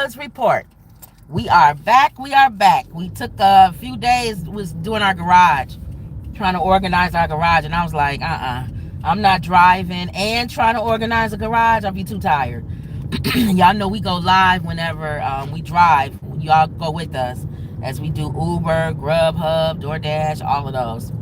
Woods Report. We are back. We took a few days, was doing our garage, trying to organize our garage, and I was like, I'm not driving and trying to organize a garage. I'll be too tired. Y'all know we go live whenever we drive. Y'all go with us as we do Uber, Grubhub, DoorDash, all of those.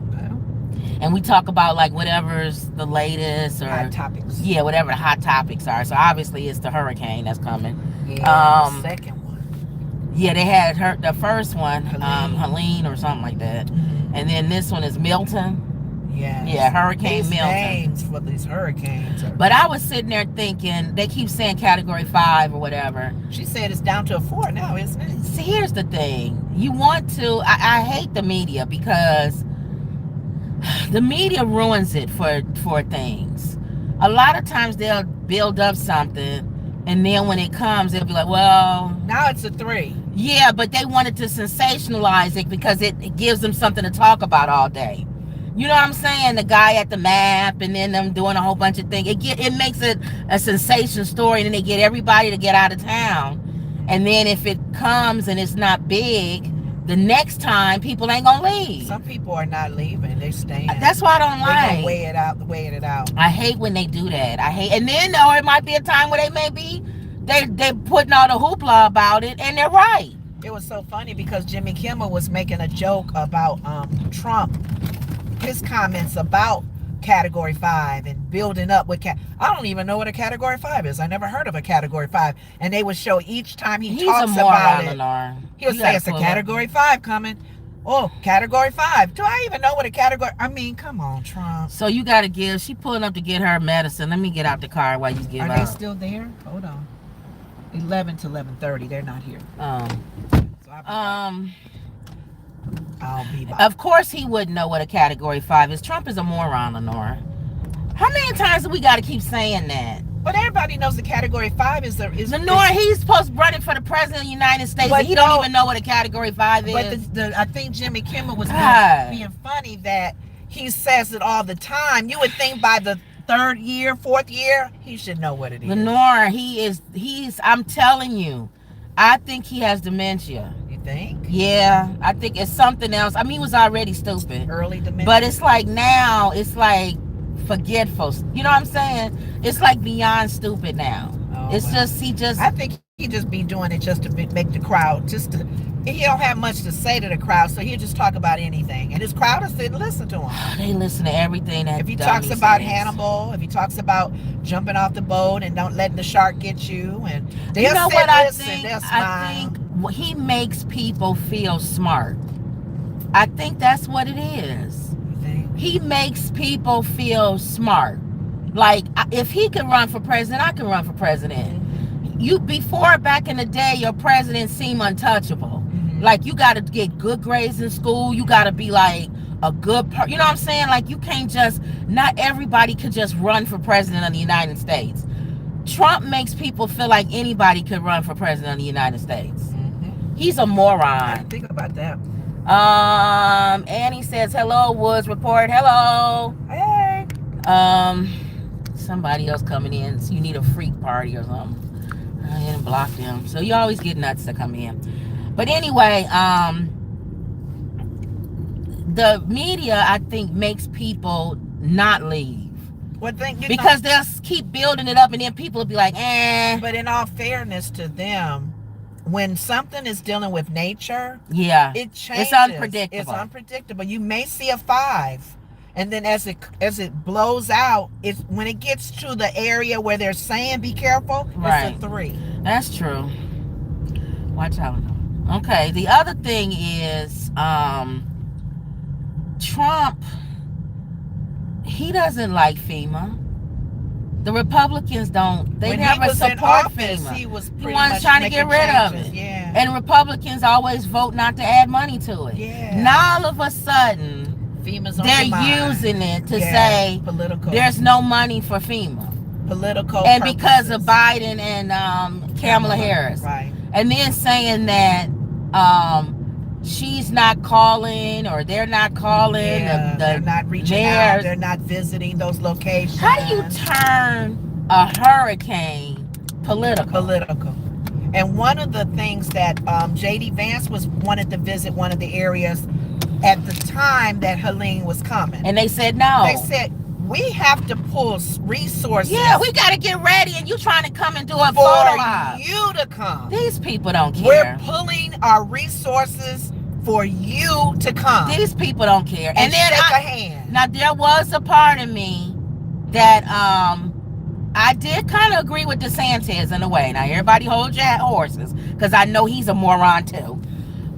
And we talk about like whatever's the latest or hot topics. Yeah, whatever the hot topics are. So obviously it's the hurricane that's coming. Yeah, the second one. Yeah, they had the first one, Helene or something like that. Mm-hmm. And then this one is Milton. Yes. Yeah, Hurricane Milton. Names for these hurricanes. But I was sitting there thinking, they keep saying Category 5 or whatever. She said it's down to a 4 now, isn't it? See, here's the thing. You want to, I hate the media because the media ruins it for things. A lot of times they'll build up something, and then when it comes, they'll be like, well... Now it's a 3. Yeah, but they wanted to sensationalize it because it gives them something to talk about all day. You know what I'm saying? The guy at the map, and then them doing a whole bunch of things. It makes it a sensation story, and then they get everybody to get out of town. And then if it comes and it's not big, the next time people ain't gonna leave. Some people are not leaving; they're staying. That's why I don't like. They're gonna weigh it out. I hate when they do that. And then or it might be a time where they may be they putting all the hoopla about it, and they're right. It was so funny because Jimmy Kimmel was making a joke about Trump, his comments about Category 5 and building up with I don't even know what a Category 5 is. I never heard of a Category 5. And they would show each time he talks about it. He'll say it's a Category 5 coming. Oh, Category 5. Do I even know what a Category... I mean, come on, Trump. So you got to give... She pulling up to get her medicine. Let me get out the car while you give out. Are they still there? Hold on. 11 to 11:30. They're not here. I'll be back. Of course he wouldn't know what a Category 5 is. Trump is a moron, Lenore. How many times do we got to keep saying that? But everybody knows the Category 5 is Lenore, he's supposed to run it for the President of the United States, but he don't even know what a Category 5 is. But I think Jimmy Kimmel was being funny that he says it all the time. You would think by the 3rd year, 4th year, he should know what it is. Lenore, he's, I'm telling you, I think he has dementia. Think? Yeah, I think it's something else. I mean, he was already stupid. Early dementia. But it's like now, it's like forgetful. You know what I'm saying? It's like beyond stupid now. Oh, it's just, I think he just be doing it just to make the crowd, he don't have much to say to the crowd, so he'll just talk about anything. And his crowd is sitting listen to him. They listen to everything that if he talks about Hannibal, if he talks about jumping off the boat and don't letting the shark get you, and they'll you know sit, what I listen, think? they'll smile. I think he makes people feel smart. I think that's what it is. He makes people feel smart. Like, if he can run for president, I can run for president. Before, back in the day, your president seemed untouchable. Like, you got to get good grades in school. You got to be like a good person. You know what I'm saying? Like, you can't not everybody could just run for president of the United States. Trump makes people feel like anybody could run for president of the United States. He's a moron. I didn't think about that. Annie says, hello, Woods Report. Hello. Hey. Somebody else coming in. So you need a freak party or something. I didn't block them. So you always get nuts to come in. But anyway, the media, I think, makes people not leave. Because they'll keep building it up, and then people will be like, eh. But in all fairness to them, when something is dealing with nature, it changes. It's unpredictable. It's unpredictable. You may see a 5, and then as it blows out, when it gets to the area where they're saying be careful, it's a 3. That's true. Watch out. Okay. The other thing is, Trump. He doesn't like FEMA. The Republicans don't. They never support FEMA. He was trying to get rid of it. Yeah. And Republicans always vote not to add money to it. Yeah. Now all of a sudden, FEMA's on they're using it to say there's no money for FEMA. Political and purposes. Because of Biden and Kamala Harris. Right. And then saying that she's not calling or they're not calling. Yeah, they're not reaching out. They're not visiting those locations. How do you turn a hurricane political? And one of the things that J.D. Vance wanted to visit one of the areas at the time that Helene was coming. And they said no. They said, we have to pull resources. Yeah, we got to get ready, and you trying to come and do a photo op. For you to come. These people don't care. We're pulling our resources for you to come. These people don't care. And then shake a hand. Now, there was a part of me that I did kind of agree with DeSantis in a way. Now, everybody hold your horses, because I know he's a moron too.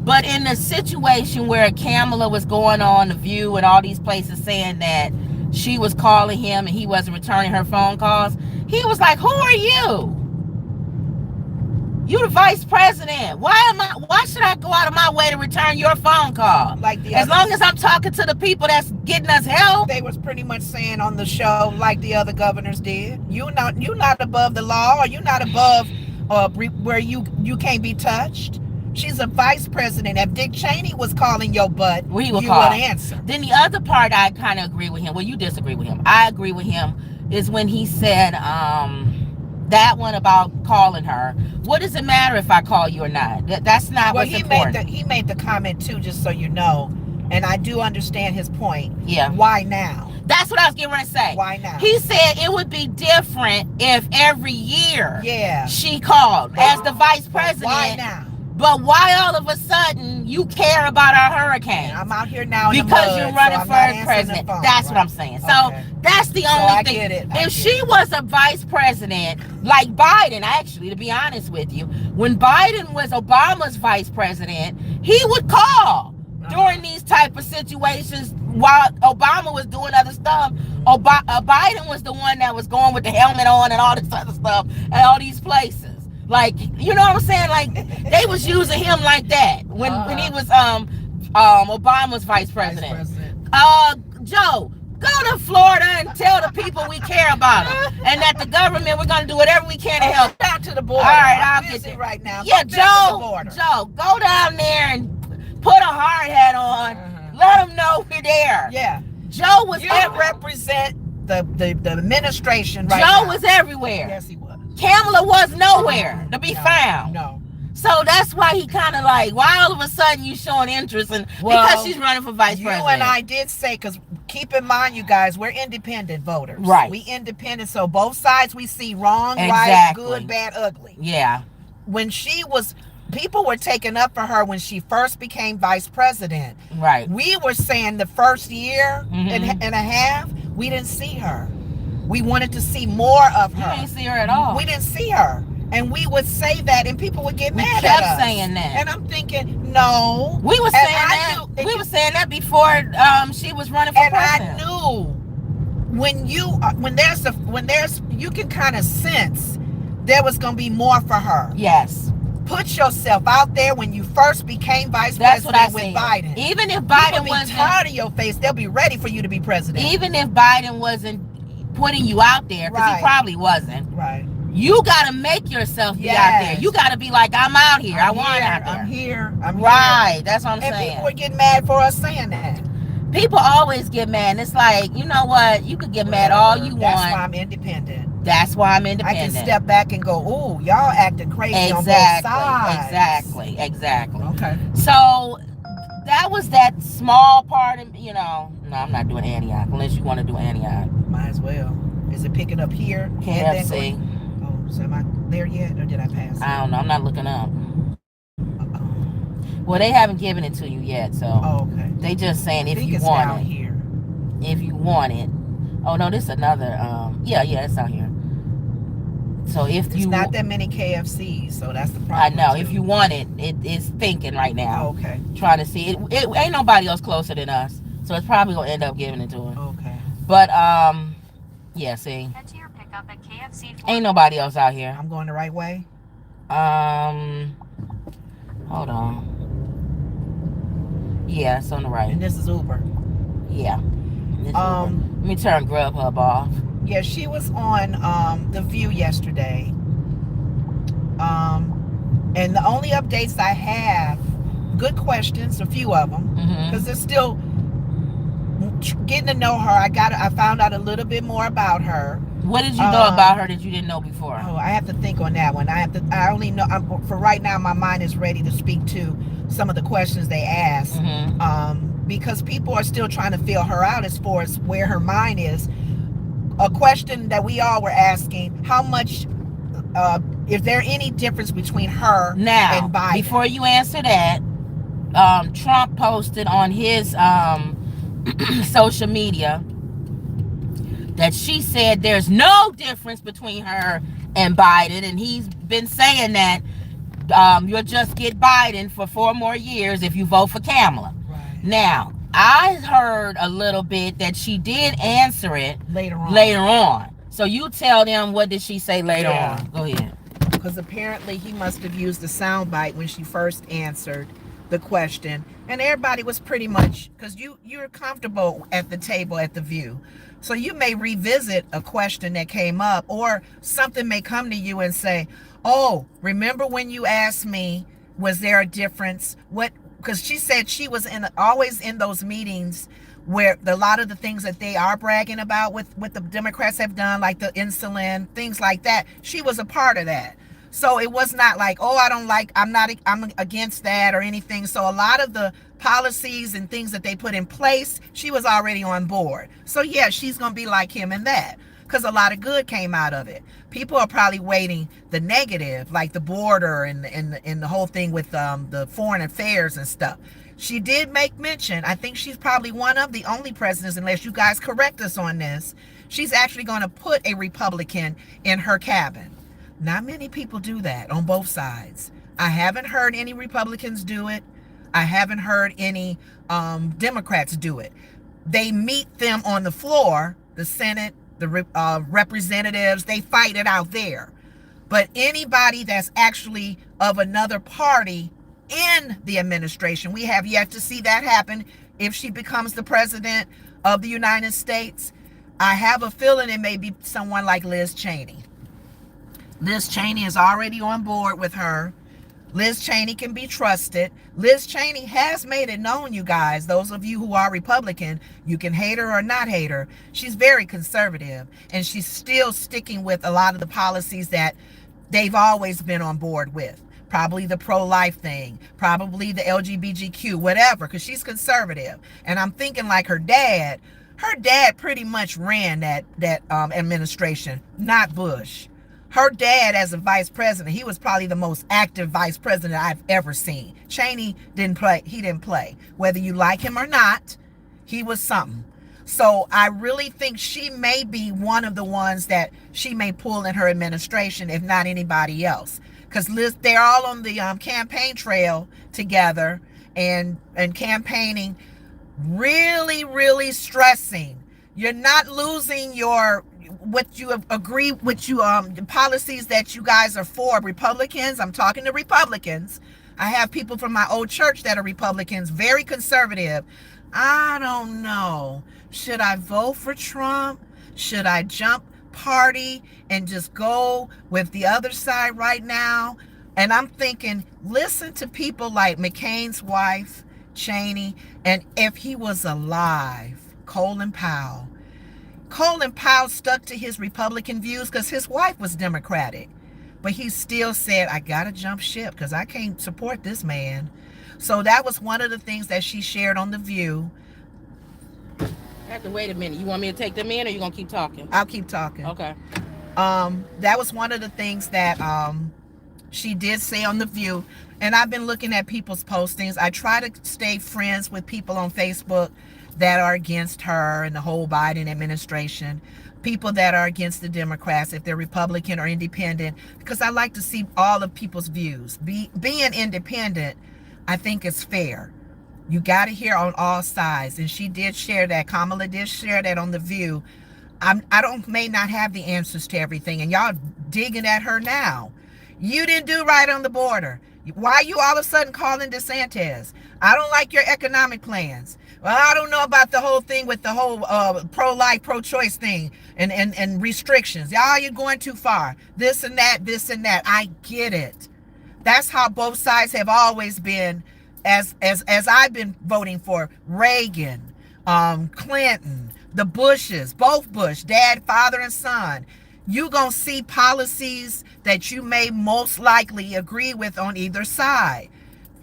But in the situation where Kamala was going on The View and all these places saying that she was calling him and he wasn't returning her phone calls, he was like, who are you? You the vice president. Why should I go out of my way to return your phone call? As long as I'm talking to the people that's getting us help. They was pretty much saying on the show, like the other governors did, you're not above the law, or you're not above where you can't be touched. She's a vice president. If Dick Cheney was calling your butt, you would answer. Then the other part I kind of agree with him. Well, you disagree with him. I agree with him is when he said that one about calling her. What does it matter if I call you or not? That's not what's important. He made the comment too, just so you know, and I do understand his point. Yeah. Why now? That's what I was getting ready to say. Why now? He said it would be different if every year she called as the vice president. Why now? But why all of a sudden you care about our hurricane? I'm out here now in because the mud, you're running so for president. That's what I'm saying. So that's the only thing. If she was a vice president like Biden, actually, to be honest with you, when Biden was Obama's vice president, he would call during these type of situations while Obama was doing other stuff. Biden was the one that was going with the helmet on and all this other stuff at all these places. Like, you know what I'm saying? Like, they was using him like that when he was Obama's vice president. Joe, go to Florida and tell the people we care about them, and that the government, we're gonna do whatever we can to help. Out to the border. All right, I'll get it right now. Yeah, Joe, go down there and put a hard hat on. Let them know we're there. Yeah, Joe was. You represent the administration right now. Joe was everywhere. Yes, he was. Kamala was nowhere to be found. No. So that's why he kind of like, why all of a sudden you showing interest in, because she's running for vice president. You and I did say, because keep in mind, you guys, we're independent voters. Right. We independent, so both sides we see wrong, right, good, bad, ugly. Yeah. When people were taking up for her when she first became vice president. Right. We were saying the first year and a half, we didn't see her. We wanted to see more of her. We didn't see her at all. We didn't see her. And we would say that, and people would get mad at us. We kept saying that. And I'm thinking, no. We were saying that. We were saying that before she was running for president. And I knew when there's you can kind of sense there was going to be more for her. Yes. Put yourself out there when you first became vice president with Biden. Even if Biden wasn't tired of your face, they'll be ready for you to be president. Even if Biden wasn't putting you out there, because he probably wasn't. Right. You got to make yourself be out there. You got to be like, I'm out here. I want out there. I'm here. Right. That's what I'm saying. And people were getting mad for us saying that. People always get mad. It's like, you know what? You could get mad all you want. That's why I'm independent. That's why I'm independent. I can step back and go, ooh, y'all acting crazy on both sides. Exactly. Okay. So that was that small part of, no, I'm not doing Antioch unless you want to do Antioch. Might as well. Is it picking up here? KFC. So am I there yet, or did I pass? I don't know. I'm not looking up. Well, they haven't given it to you yet, so. Oh, okay. They just saying if you want it. Here. If you want it. Oh no, this is another. Yeah, it's out here. So if it's not that many KFCs, so that's the problem. I know. Too. If you want it, it's thinking right now. Oh, okay. Trying to see it. It ain't nobody else closer than us, so it's probably gonna end up giving it to her. Okay. But yeah. See. Head to your pickup at KFC. Ain't nobody else out here. I'm going the right way. Hold on. Yeah, it's on the right. And this is Uber. Yeah. Let me turn Grubhub off. Yeah, she was on The View yesterday. And the only updates I have, good questions, a few of them, because they're still getting to know her. I found out a little bit more about her. What did you know about her that you didn't know before? Oh, I have to think on that one. I only know, for right now, my mind is ready to speak to some of the questions they asked. Because people are still trying to feel her out as far as where her mind is. A question that we all were asking: how much, is there any difference between her and Biden? Before you answer that, Trump posted on his social media that she said there's no difference between her and Biden, and he's been saying that you'll just get Biden for 4 more years if you vote for Kamala. Right. Now, I heard a little bit that she did answer it later on. So you tell them, what did she say later on? Go ahead. Because apparently he must have used the soundbite when she first answered the question, and everybody was pretty much, because you're comfortable at the table at the View, so you may revisit a question that came up, or something may come to you and say, oh, remember when you asked me, was there a difference? What? Because she said she was always in those meetings where a lot of the things that they are bragging about with what the Democrats have done, like the insulin, things like that, she was a part of that. So it was not like, oh, I'm against that or anything. So a lot of the policies and things that they put in place, she was already on board. So yeah, she's going to be like him in that, because a lot of good came out of it. People are probably waiting the negative, like the border and the whole thing with the foreign affairs and stuff. She did make mention, I think she's probably one of the only presidents, unless you guys correct us on this, she's actually going to put a Republican in her cabinet. Not many people do that on both sides. I haven't heard any Republicans do it. I haven't heard any Democrats do it. They meet them on the floor, the Senate, the representatives, they fight it out there. But anybody that's actually of another party in the administration, we have yet to see that happen. If she becomes the president of the United States, I have a feeling it may be someone like Liz Cheney. Liz Cheney is already on board with her. Liz Cheney can be trusted. Liz Cheney has made it known, you guys, those of you who are Republican, you can hate her or not hate her. She's very conservative, and she's still sticking with a lot of the policies that they've always been on board with. Probably the pro-life thing, probably the LGBTQ, whatever, because she's conservative. And I'm thinking like her dad pretty much ran that administration, not Bush. Her dad, as a vice president, he was probably the most active vice president I've ever seen. Cheney didn't play. He didn't play. Whether you like him or not, he was something. So I really think she may be one of the ones that she may pull in her administration, if not anybody else. Because they're all on the campaign trail together and campaigning, really, really stressing. You're not losing what you agree with, policies that you guys are for. Republicans, I'm talking to Republicans. I have people from my old church that are Republicans, very conservative. I don't know. Should I vote for Trump? Should I jump party and just go with the other side right now? And I'm thinking, listen to people like McCain's wife, Cheney, and if he was alive, Colin Powell. Colin Powell stuck to his Republican views because his wife was Democratic. But he still said, I got to jump ship because I can't support this man. So that was one of the things that she shared on The View. I have to wait a minute. You want me to take them in, or you going to keep talking? I'll keep talking. Okay. That was one of the things that she did say on The View. And I've been looking at people's postings. I try to stay friends with people on Facebook that are against her and the whole Biden administration, people that are against the Democrats, if they're Republican or independent, because I like to see all of people's views. Being independent, I think, is fair. You got to hear on all sides. And she did share that. Kamala did share that on The View. I may not have the answers to everything, and y'all digging at her now. You didn't do right on the border. Why are you all of a sudden calling DeSantis? I don't like your economic plans. Well, I don't know about the whole thing with the whole pro-life, pro-choice thing and restrictions. Y'all, you're going too far. This and that, this and that. I get it. That's how both sides have always been, as I've been voting for Reagan, Clinton, the Bushes, both Bush, dad, father, and son, you're going to see policies that you may most likely agree with on either side.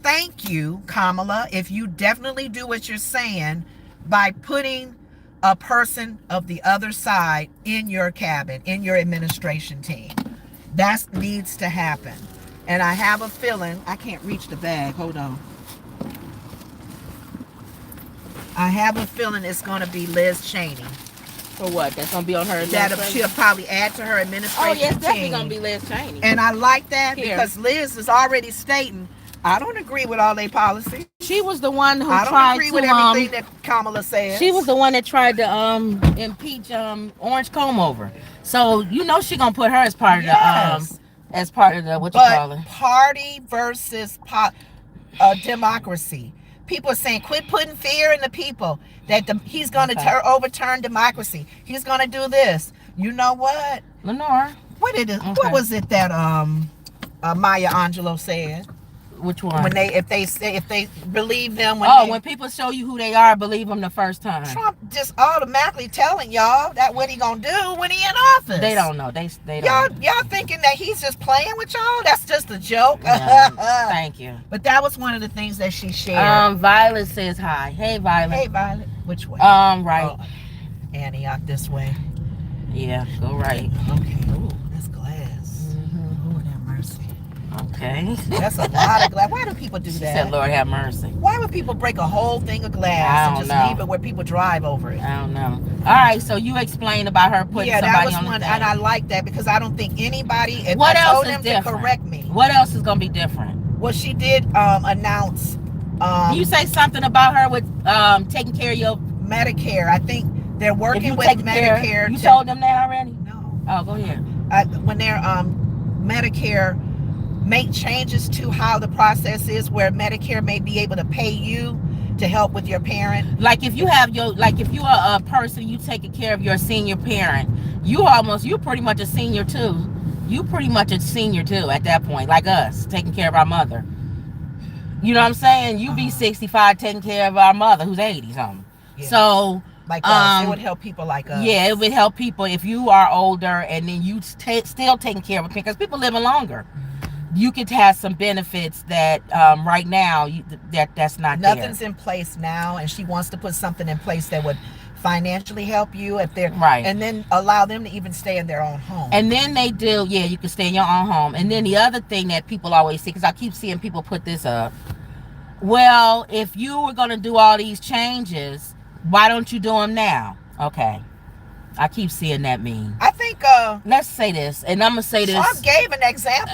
Thank you, Kamala, if you definitely do what you're saying by putting a person of the other side in your cabinet, in your administration team. That needs to happen. And I have a feeling, I can't reach the bag, hold on. I have a feeling it's going to be Liz Cheney. For what? That's going to be on her That administration? she'll probably add to her administration Oh, yes, definitely team. going to be Liz Cheney. And I like that Here. because Liz is already stating, I don't agree with all their policies. She was the one who I don't tried agree to with everything that Kamala says. She was the one that tried to impeach Orange Comb over. So you know she gonna put her as part of Yes. the what you call it. But party versus democracy. People are saying, quit putting fear in the people that he's going to overturn democracy. He's going to do this. You know what? Lenore. What was it that Maya Angelou said? Which one? When if they believe them. When people show you who they are, believe them the first time. Trump just automatically telling y'all that what he gonna do when he in office. They don't know. They don't. Y'all thinking that he's just playing with y'all? That's just a joke. Thank you. But that was one of the things that she shared. Violet says hi. Hey, Violet. Hey, Violet. Which way? Right. Oh, Antioch this way. Yeah, go right. Okay. Ooh, that's glass. Lord have mercy. Okay. That's a lot of glass. Why do people do She that? said, Lord have mercy. Why would people break a whole thing of glass and just leave it where people drive over it? I don't know. All right, so you explain about her putting somebody on the thing. And I like that because I don't think anybody. If What I else told is them different? to correct me. What else is gonna be different? Well, she did announce. You say something about her with taking care of your Medicare. I think they're working with Medicare. You told them that already? No. Oh, go ahead. When they're Medicare make changes to how the process is, where Medicare may be able to pay you to help with your parent. Like if you have if you are a person, you taking care of your senior parent, you're pretty much a senior too. You pretty much a senior too at that point, like us taking care of our mother. You know what I'm saying? You be 65 taking care of our mother who's 80 something. Yeah. So like us, it would help people like us. Yeah, it would help people if you are older and then you still taking care of it because people living longer. You could have some benefits that right now that's not Nothing's there. in place now, and she wants to put something in place that would financially help you if they're right, and then allow them to even stay in their own home. And then they do, yeah, you can stay in your own home. And then the other thing that people always see, because I keep seeing people put this up, well, if you were going to do all these changes, why don't you do them now? Okay. I keep seeing that meme. I think let's say this, and I'm gonna say this. Trump gave an example.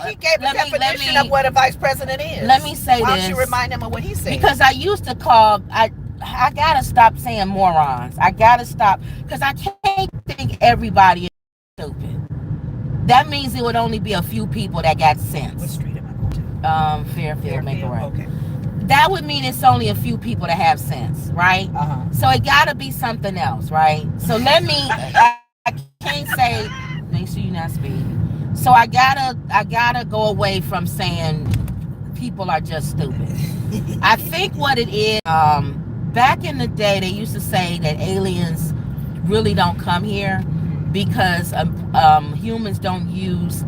He gave a definition of what a vice president is. Let me say Why this. don't you remind him of what he said? Because I used to call I gotta stop saying morons. I gotta stop because I can't think everybody is stupid. That means it would only be a few people that got sense. What street am I going to? Fairfield, make it right. Okay. That would mean it's only a few people that have sense, right? So it gotta be something else, right? So let me. I can't say. Make sure you're not speaking. So I gotta go away from saying people are just stupid. I think what it is. Back in the day, they used to say that aliens really don't come here because humans don't use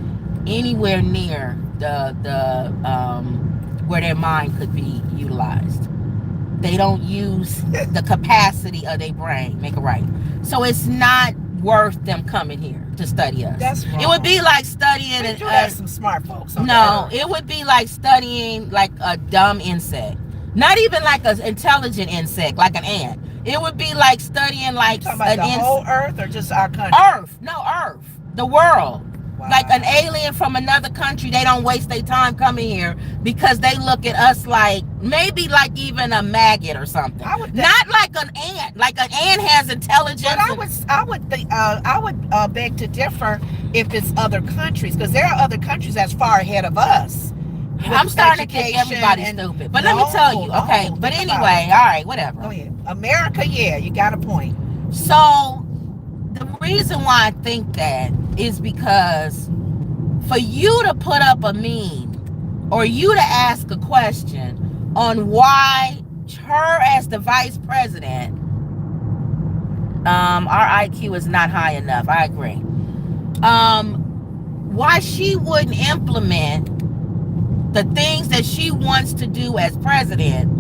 anywhere near the where their mind could be utilized. They don't use the capacity of their brain. Make it right. So it's not worth them coming here to study us. That's wrong. It would be like studying. We do have some smart folks. No, it would be like studying like a dumb insect. Not even like an intelligent insect, like an ant. It would be like studying like an insect. The whole Earth or just our country? Earth. No, Earth. The world. Wow. Like an alien from another country, they don't waste their time coming here because they look at us like maybe like even a maggot or something. Not like an ant. Like an ant has intelligence. But I would beg to differ if it's other countries because there are other countries that's far ahead of us. I'm starting to think everybody's stupid. But let me tell you, okay. But anyway, all right, whatever. Go ahead. America, yeah, you got a point. So the reason why I think that is because for you to put up a meme or you to ask a question on why her as the vice president Our IQ is not high enough. I agree. Why she wouldn't implement the things that she wants to do as president,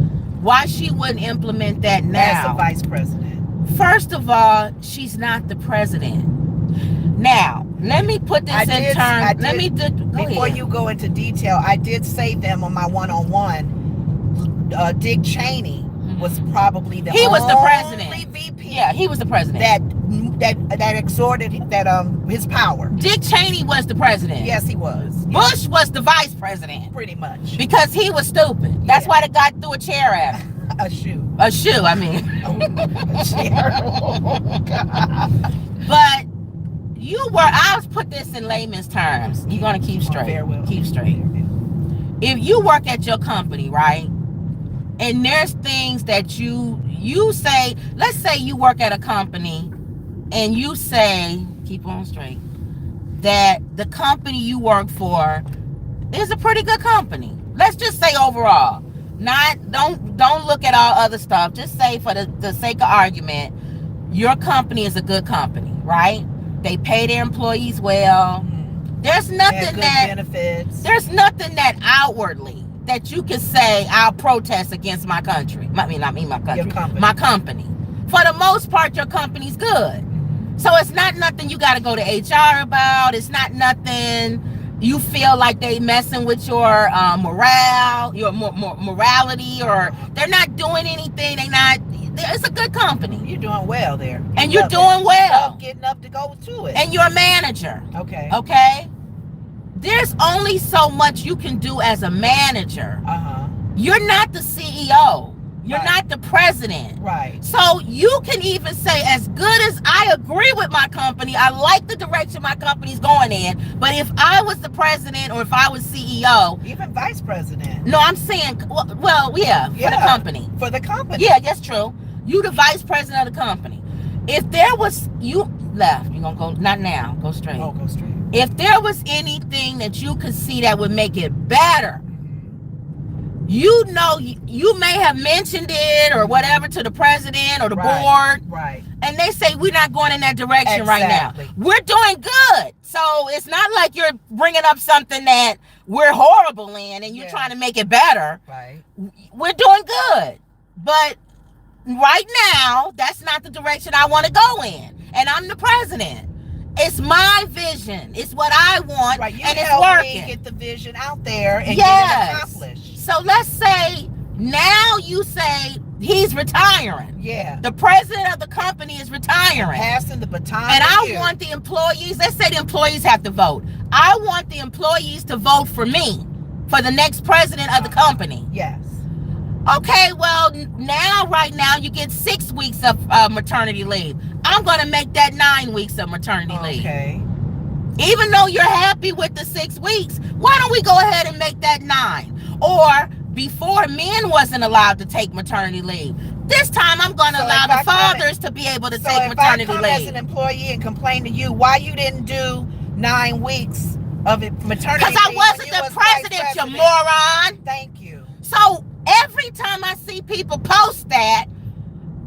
why she wouldn't implement that now. As a vice president. First of all, she's not the president. Now, let me put this in terms. Before you go into detail, I did say them on my one-on-one. Dick Cheney was probably the he was the president. VP. Yeah, he was the president. That exhorted his power. Dick Cheney was the president. Yes, he was. Bush was the vice president. Pretty much. Because he was stupid. That's why the guy threw a chair at him. A shoe. A shoe, I mean. A chair. Oh, God. But I'll put this in layman's terms. You're going to keep straight. Keep straight. If you work at your company, right? And there's things that you say, let's say you work at a company and you say, keep on straight, that the company you work for is a pretty good company. Let's just say overall. Don't look at all other stuff. Just say for the sake of argument, your company is a good company, right? They pay their employees well. There's nothing benefits. There's nothing that outwardly that you can say I'll protest against my country. Not me, my country. Your company. My company. For the most part, your company's good. So it's not nothing you got to go to HR about. It's not nothing you feel like they messing with your morale, your morality, or they're not doing anything. It's a good company. You're doing well there. You're doing well. Getting up to go to it. And you're a manager. Okay. Okay? There's only so much you can do as a manager. Uh-huh. You're not the CEO. You're Right. not the president. Right. So you can even say, as good as I agree with my company, I like the direction my company's going in, but if I was the president or if I was CEO. Even vice president. No, I'm saying, for the company. For the company. Yeah, that's true. You the vice president of the company. If there was, you left, you're going to go, not now, go straight. Oh, go straight. If there was anything that you could see that would make it better, you may have mentioned it or whatever to the president or the board. Right. And they say, we're not going in that direction right now. Exactly. We're doing good. So it's not like you're bringing up something that we're horrible in and you're trying to make it better. Right. We're doing good. But right now, that's not the direction I want to go in. And I'm the president. It's my vision. It's what I want, right. You and it's help working. Me get the vision out there and get it accomplished. So let's say now you say he's retiring. Yeah. The president of the company is retiring. Passing the baton. And I want the employees, let's say the employees have to vote. I want the employees to vote for me for the next president of the company. Yes. Okay, well, right now, you get 6 weeks of maternity leave. I'm going to make that 9 weeks of maternity leave. Okay. Even though you're happy with the 6 weeks, why don't we go ahead and make that 9? Or before men wasn't allowed to take maternity leave. This time I'm going to allow the fathers to be able to take maternity leave. So if I come as an employee and complain to you, why you didn't do 9 weeks of maternity leave? Because I wasn't the president, you moron. Thank you. So every time I see people post that,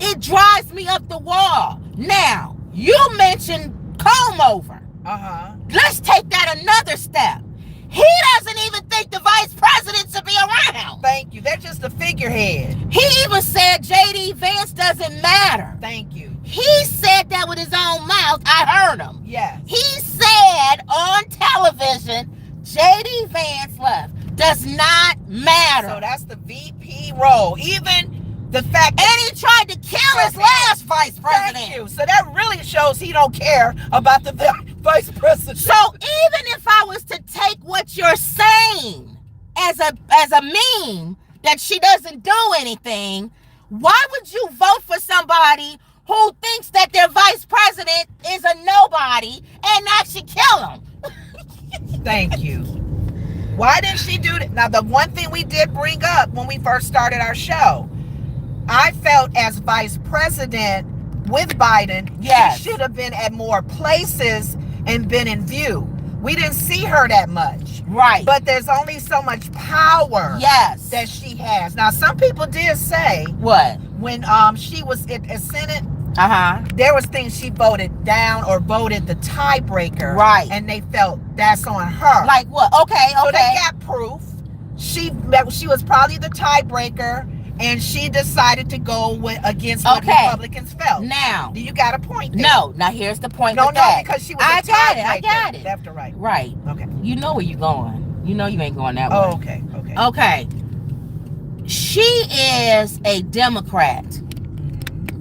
it drives me up the wall. Now, you mentioned comb over. Uh-huh. Let's take that another step. He doesn't even think the vice president should be around. Thank you. They're just a figurehead. He even said J.D. Vance doesn't matter. Thank you. He said that with his own mouth. I heard him. Yes. He said on television, J.D. Vance left. Does not matter. So that's the VP role. Even the fact that... And he tried to kill his last vice president. Thank you. So that really shows he don't care about the vice president. So even if I was to take what you're saying as a meme that she doesn't do anything, why would you vote for somebody who thinks that their vice president is a nobody and actually kill him? Thank you. Why didn't she do that? Now, the one thing we did bring up when we first started our show, I felt as vice president with Biden, she should have been at more places and been in view. We didn't see her that much. Right. But there's only so much power that she has. Now, some people did say what? When she was at Senate There was things she voted down or voted the tiebreaker. Right. And they felt that's on her. Like what? Okay. So they got proof. She was probably the tiebreaker, and she decided to go against what Republicans felt. Now, do you got a point there? No. Now here's the point. No, with that. because she was I a tiebreaker. I got it. Left or right? Right. Okay. You know where you're going. You know you ain't going that way. Oh, okay. Okay. Okay. She is a Democrat.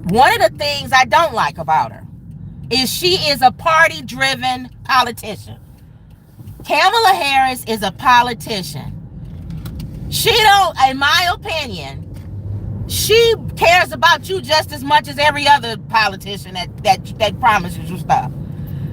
One of the things I don't like about her is she is a party-driven politician. Kamala Harris is a politician. She don't, in my opinion, she cares about you just as much as every other politician that promises you stuff.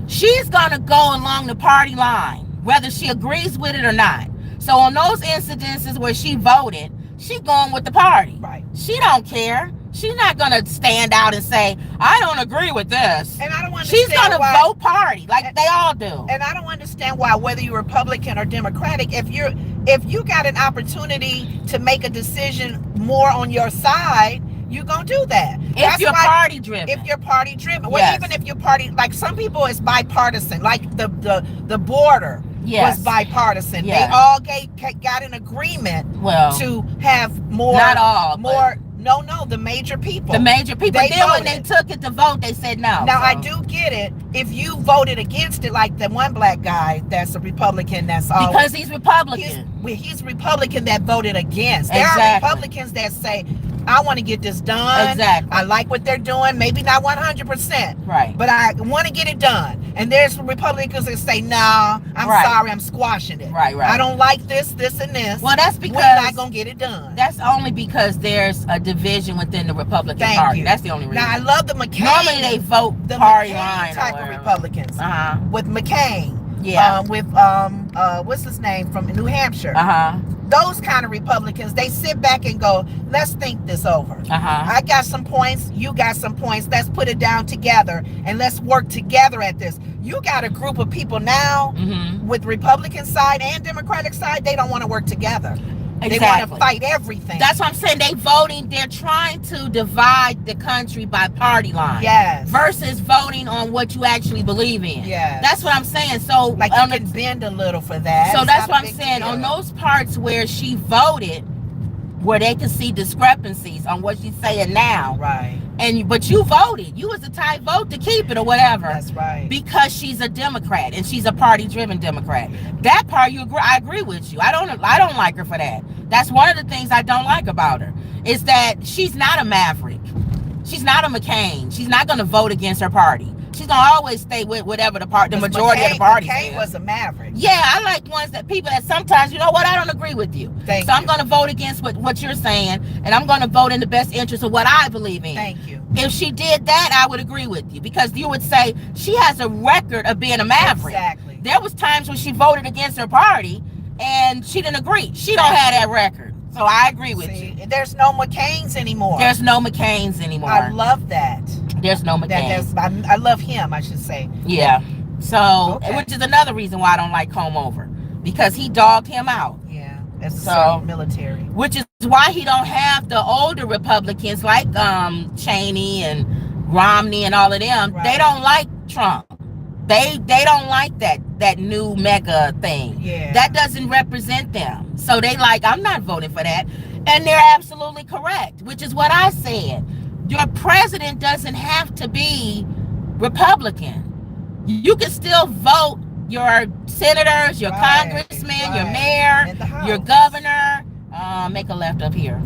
She's gonna go along the party line, whether she agrees with it or not. So on those incidences where she voted, she going with the party. Right. She don't care. She's not gonna stand out and say, I don't agree with this. And I don't understand. She's gonna vote party like they all do. And I don't understand why, whether you're Republican or Democratic, if you got an opportunity to make a decision more on your side, you're gonna do that. If you're party driven. If you're party driven. Well, even if you're party, like some people it's bipartisan, like the border was bipartisan. They all got an agreement to have more. Not all. More. No, the major people. The major people. They then when they took it to vote, they said no. Now, I do get it. If you voted against it, like the one black guy that's a Republican, that's all. Because he's Republican. He's Republican that voted against. There are Republicans that say, I want to get this done. Exactly. I like what they're doing. Maybe not 100%. Right. But I want to get it done. And there's Republicans that say, nah, I'm sorry, I'm squashing it. Right. I don't like this, and this. Well, that's because we're not going to get it done. That's only because there's a division within the Republican Party. That's the only reason. Now, I love the McCain. Normally they vote the party McCain line type of Republicans. With McCain. Yeah. With what's his name from New Hampshire. Those kind of Republicans, they sit back and go, let's think this over. I got some points, you got some points, let's put it down together and let's work together at this. You got a group of people now with Republican side and Democratic side, they don't want to work together. They want to fight everything. That's what I'm saying. They're trying to divide the country by party line. Yes. Versus voting on what you actually believe in. Yes. That's what I'm saying. So like you can bend a little for that. So that's what I'm saying. On those parts where she voted, where they can see discrepancies on what she's saying now. Right. But you voted. You was a tight vote to keep it or whatever. That's right. Because she's a Democrat and she's a party-driven Democrat. That part I agree with you. I don't like her for that. That's one of the things I don't like about her is that she's not a maverick. She's not a McCain. She's not going to vote against her party. She's going to always stay with whatever the majority of the party McCain was a maverick. Yeah, I like people that sometimes, you know what, I don't agree with you. So I'm going to vote against what you're saying, and I'm going to vote in the best interest of what I believe in. Thank you. If she did that, I would agree with you because you would say she has a record of being a maverick. Exactly. There was times when she voted against her party and she didn't agree. She don't have that record. So I agree with you. There's no McCains anymore. There's no McCains anymore. I love that. There's no McCains. I love him, I should say. Yeah. So, which is another reason why I don't like Comover because he dogged him out. Yeah. As a military. Which is why he don't have the older Republicans like Cheney and Romney and all of them. Right. They don't like Trump. They don't like that new mega thing. Yeah. That doesn't represent them. So they like, I'm not voting for that. And they're absolutely correct, which is what I said. Your president doesn't have to be Republican. You can still vote your senators, your congressmen, your mayor, your governor. Make a left up here.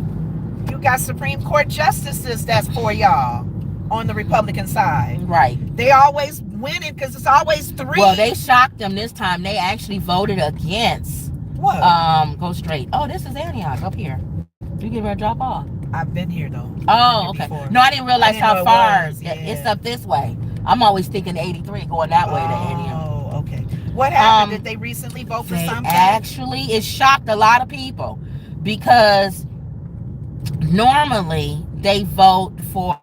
You got Supreme Court justices that's for y'all on the Republican side. Right. They always winning because it's always 3. Well, they shocked them this time. They actually voted against. What? Go straight. Oh, this is Antioch up here. You get ready to drop off. I've been here though. Oh, okay. Before. No, I didn't realize how far. Yeah. It's up this way. I'm always thinking 83 going that way to Antioch. Oh, okay. What happened? Did they recently vote for something? Actually, it shocked a lot of people because normally they vote for.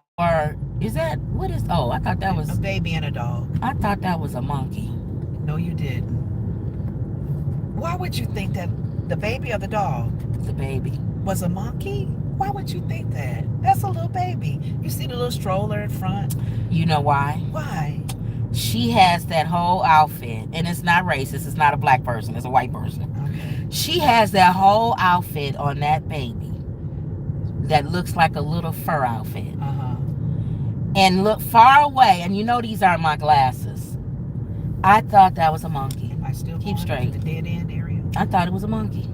Is that what is? Oh, I thought that was a baby and a dog. I thought that was a monkey. No, you didn't. Why would you think that the baby or the dog? The baby Was a monkey? Why would you think that? That's a little baby. You see the little stroller in front. You know why? Why? She has that whole outfit, and it's not racist. It's not a black person. It's a white person. Okay. She has that whole outfit on that baby that looks like a little fur outfit. And look far away, and you know these aren't my glasses. I thought that was a monkey. I still keep straight. The dead end area. I thought it was a monkey.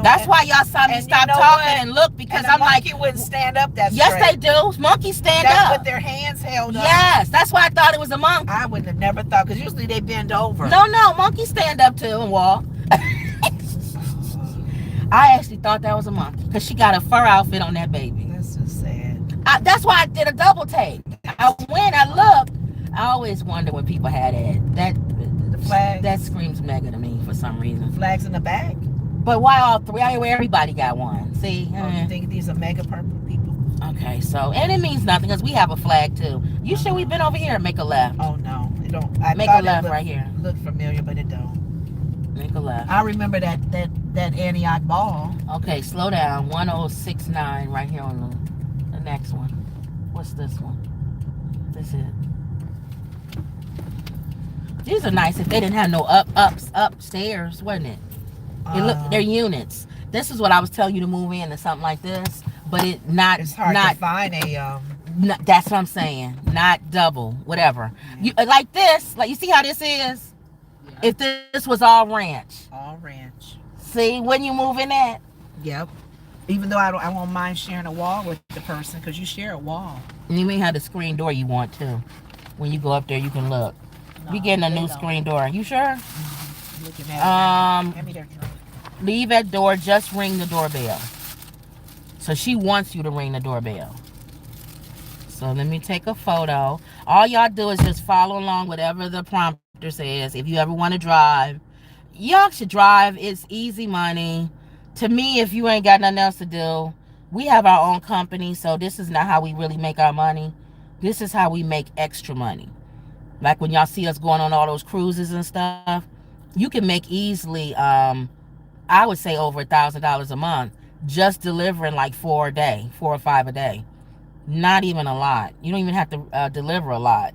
That's why y'all saw me stop talking and look, because I'm like, monkey wouldn't stand up that yes, straight. they do. Monkeys stand up with their hands held up. Yes, that's why I thought it was a monkey. I would have never thought, because usually they bend over. No, monkeys stand up too and walk. I actually thought that was a monkey because she got a fur outfit on that baby. That's just sad. That's why I did a double take. I looked. I always wonder when people had the flag that screams mega to me for some reason. Flags in the back. But why all three? Everybody got one. See? You think these are mega purple people? Okay, so, and it means nothing because we have a flag too. You sure we've been over here and make a left? Oh no, it don't. Make a left right here. Look familiar, but it don't. Make a left. I remember that Antioch ball. Okay, slow down. 1069 right here on the next one. What's this one? This is. These are nice. If they didn't have no upstairs, wasn't it? They're units. This is what I was telling you to move into something like this, but it's hard to find a that's what I'm saying. Not double, whatever. You like this, like you see how this is? Yeah. If this was all ranch. All ranch. See, when you move in that? Yep. Even though I won't mind sharing a wall with the person, because you share a wall. And you may have the screen door you want too. When you go up there, you can look. We getting a new screen door. You sure? Mm-hmm. Looking at it. Hand me their drink. Leave at door. Just ring the doorbell. So she wants you to ring the doorbell. So let me take a photo. All y'all do is just follow along whatever the prompter says. If you ever want to drive, y'all should drive. It's easy money. To me, if you ain't got nothing else to do, we have our own company. So this is not how we really make our money. This is how we make extra money. Like when y'all see us going on all those cruises and stuff, you can make easily, I would say over $1,000 a month, just delivering like 4 or 5 a day. Not even a lot. You don't even have to deliver a lot,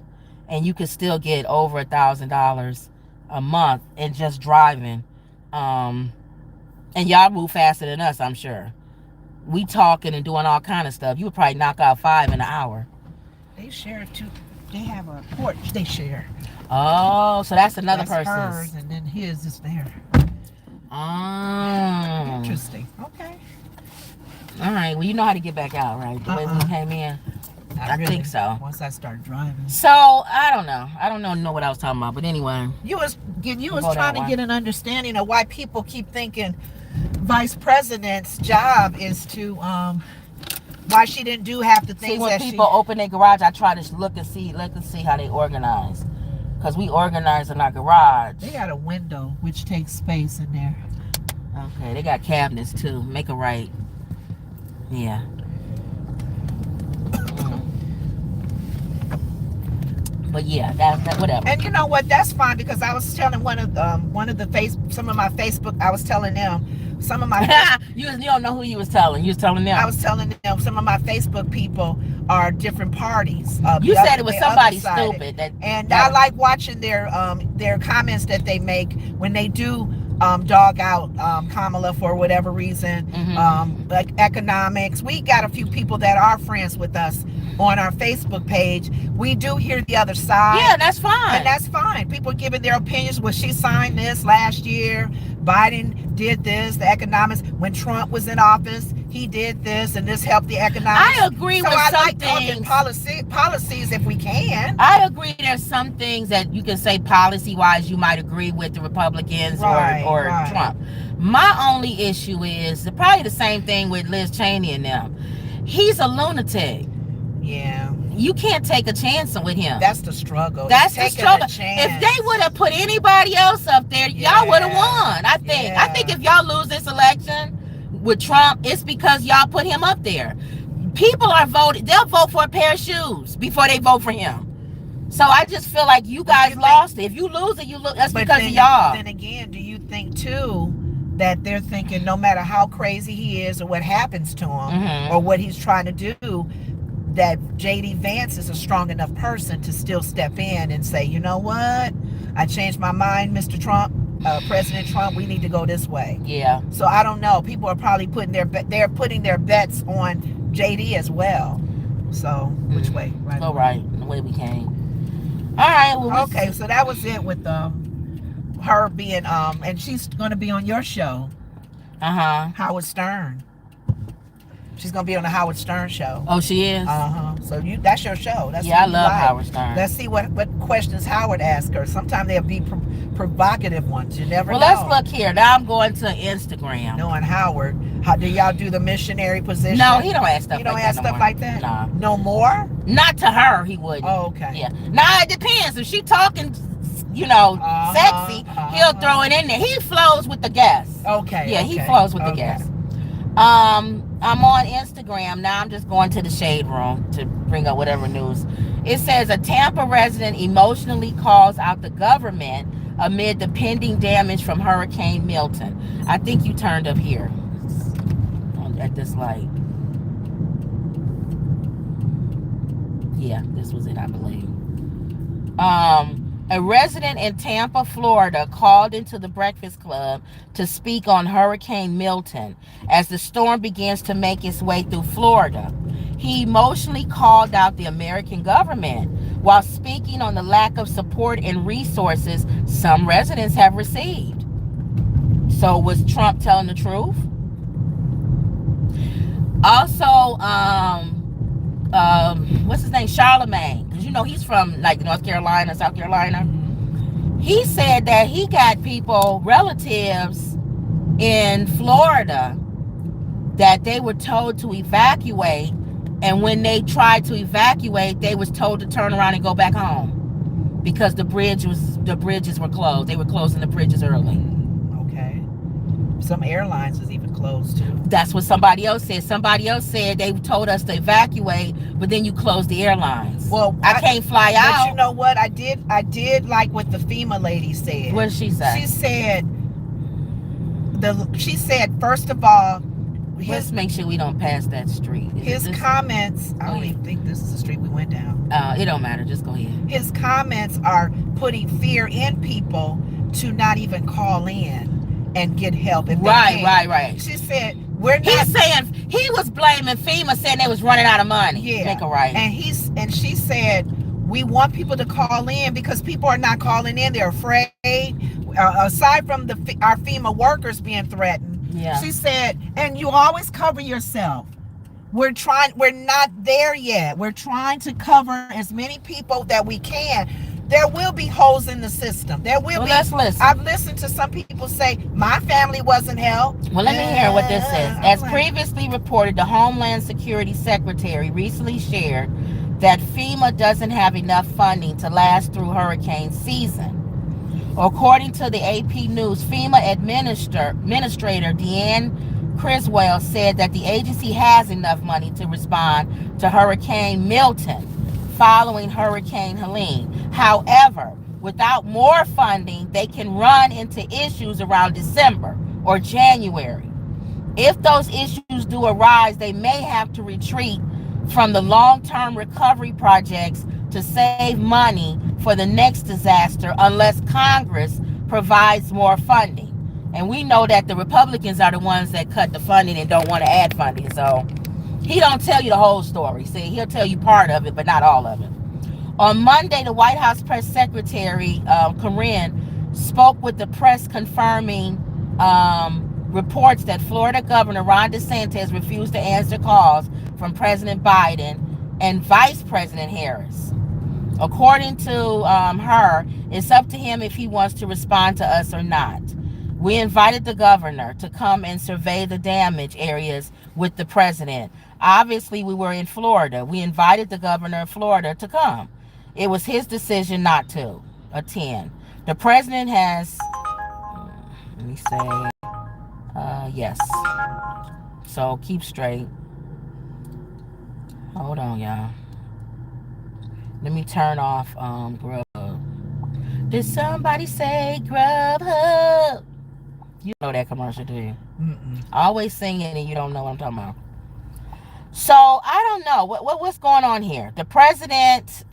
and you could still get over $1,000 a month in just driving. And y'all move faster than us, I'm sure. We talking and doing all kind of stuff. You would probably knock out 5 in an hour. They share too. They have a porch they share. Oh, so that's another person's. Hers, and then his is there. Oh. Interesting. Okay. All right. Well, you know how to get back out, right? The way we came in. I think so. Once I start driving. So I don't know. I don't know what I was talking about, but anyway. You was trying to get an understanding of why people keep thinking vice president's job is to why she didn't do half the things. See, when people open their garage, I try to look and see how they organize, because we organize in our garage. They got a window which takes space in there. Okay, they got cabinets too. Make a right. Yeah. But yeah, that whatever. And you know what? That's fine, because I was telling some of my Facebook. I was telling them some of my. you don't know who you was telling. You was telling them. I was telling them some of my Facebook people are different parties. You said it was somebody stupid. I like watching their comments that they make when they do dog out Kamala for whatever reason. Mm-hmm. Like economics. We got a few people that are friends with us on our Facebook page. We do hear the other side. Yeah, that's fine. And that's fine. People giving their opinions. Well, she signed this last year. Biden did this. The economics. When Trump was in office, he did this, and this helped the economics. I agree with some like things. Policies if we can. I agree. There's some things that you can say policy-wise you might agree with the Republicans or Trump. My only issue is probably the same thing with Liz Cheney and them. He's a lunatic. Yeah. You can't take a chance with him. That's the struggle. That's the struggle. If they would have put anybody else up there, y'all would have won. I think. I think if y'all lose this election with Trump, it's because y'all put him up there. People are voting. They'll vote for a pair of shoes before they vote for him. So I just feel like you guys lost it. If you lose it, you lose. That's because of y'all. Then again, do you think too that they're thinking no matter how crazy he is or what happens to him or what he's trying to do, that J.D. Vance is a strong enough person to still step in and say, you know what, I changed my mind, Mr. Trump, President Trump, we need to go this way. Yeah. So I don't know. People are probably putting their bets on J.D. as well. So which way? Right. Go right. The way we came. All right. Well, Okay. So that was it with her being and she's going to be on your show. Howard Stern. She's gonna be on the Howard Stern show. Oh, she is. So that's your show. That's I love Howard Stern. Let's see what questions Howard asks her. Sometimes they'll be provocative ones. You never know. Well, let's look here. Now I'm going to Instagram. Knowing Howard, how do y'all do the missionary position? No, he don't ask stuff. He don't like ask that stuff no like that. Nah. No more. Not to her, he wouldn't. Oh, okay. Yeah. Now it depends. If she talking, sexy, he'll throw it in there. He flows with the guests. Okay. Yeah, he flows with the guests. I'm on Instagram now. I'm just going to the shade room to bring up whatever news. It says a Tampa resident emotionally calls out the government amid the pending damage from Hurricane Milton. I think you turned up here at this light. Yeah, this was it, I believe. A resident in Tampa, Florida, called into the Breakfast Club to speak on Hurricane Milton as the storm begins to make its way through Florida. He emotionally called out the American government while speaking on the lack of support and resources some residents have received. So was Trump telling the truth? Also, what's his name? Charlemagne. He's from like North Carolina, South Carolina. He said that he got relatives in Florida that they were told to evacuate, and when they tried to evacuate, they was told to turn around and go back home because the bridges were closed. They were closing the bridges early. Okay. Some airlines is even closed too. That's what somebody else said. Somebody else said they told us to evacuate, but then you closed the airlines. Well, I can't fly out. But you know what? I did like what the FEMA lady said. What did she say? She said first of all, let's make sure we don't pass that street. His comments. I don't even think this is the street we went down. It don't matter. Just go ahead. His comments are putting fear in people to not even call in and get help. Right. She said we're not. He's saying he was blaming FEMA, saying they was running out of money. Yeah. Make it right. And she said we want people to call in because people are not calling in. They're afraid. Aside from our FEMA workers being threatened. Yeah. She said, and you always cover yourself. We're not there yet. We're trying to cover as many people that we can. There will be holes in the system. There will be. Let's listen. I've listened to some people say, my family wasn't helped. Well, let me hear what this says. As previously reported, the Homeland Security Secretary recently shared that FEMA doesn't have enough funding to last through hurricane season. According to the AP News, FEMA Administrator Deanne Criswell said that the agency has enough money to respond to Hurricane Milton following Hurricane Helene. However, without more funding, they can run into issues around December or January. If those issues do arise, they may have to retreat from the long-term recovery projects to save money for the next disaster unless Congress provides more funding. And we know that the Republicans are the ones that cut the funding and don't want to add funding. So he don't tell you the whole story. See, he'll tell you part of it, but not all of it. On Monday, the White House press secretary, Corinne, spoke with the press confirming reports that Florida Governor Ron DeSantis refused to answer calls from President Biden and Vice President Harris. According to her, it's up to him if he wants to respond to us or not. We invited the governor to come and survey the damage areas with the president. Obviously, we were in Florida. We invited the governor of Florida to come. It was his decision not to attend. The president has, let me say, yes. So keep straight. Hold on, y'all. Let me turn off Grubhub. Did somebody say Grubhub? You know that commercial, do you? Mm-mm. Always singing and you don't know what I'm talking about. So I don't know what's going on here. The president,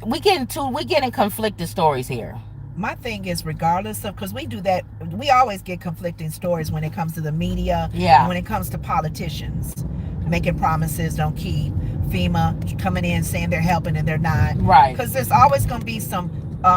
we getting conflicted stories here. My thing is, regardless of, because we do that, we always get conflicting stories when it comes to the media. Yeah. And when it comes to politicians making promises, don't keep. FEMA coming in saying they're helping and they're not. Right. Because there's always going to be some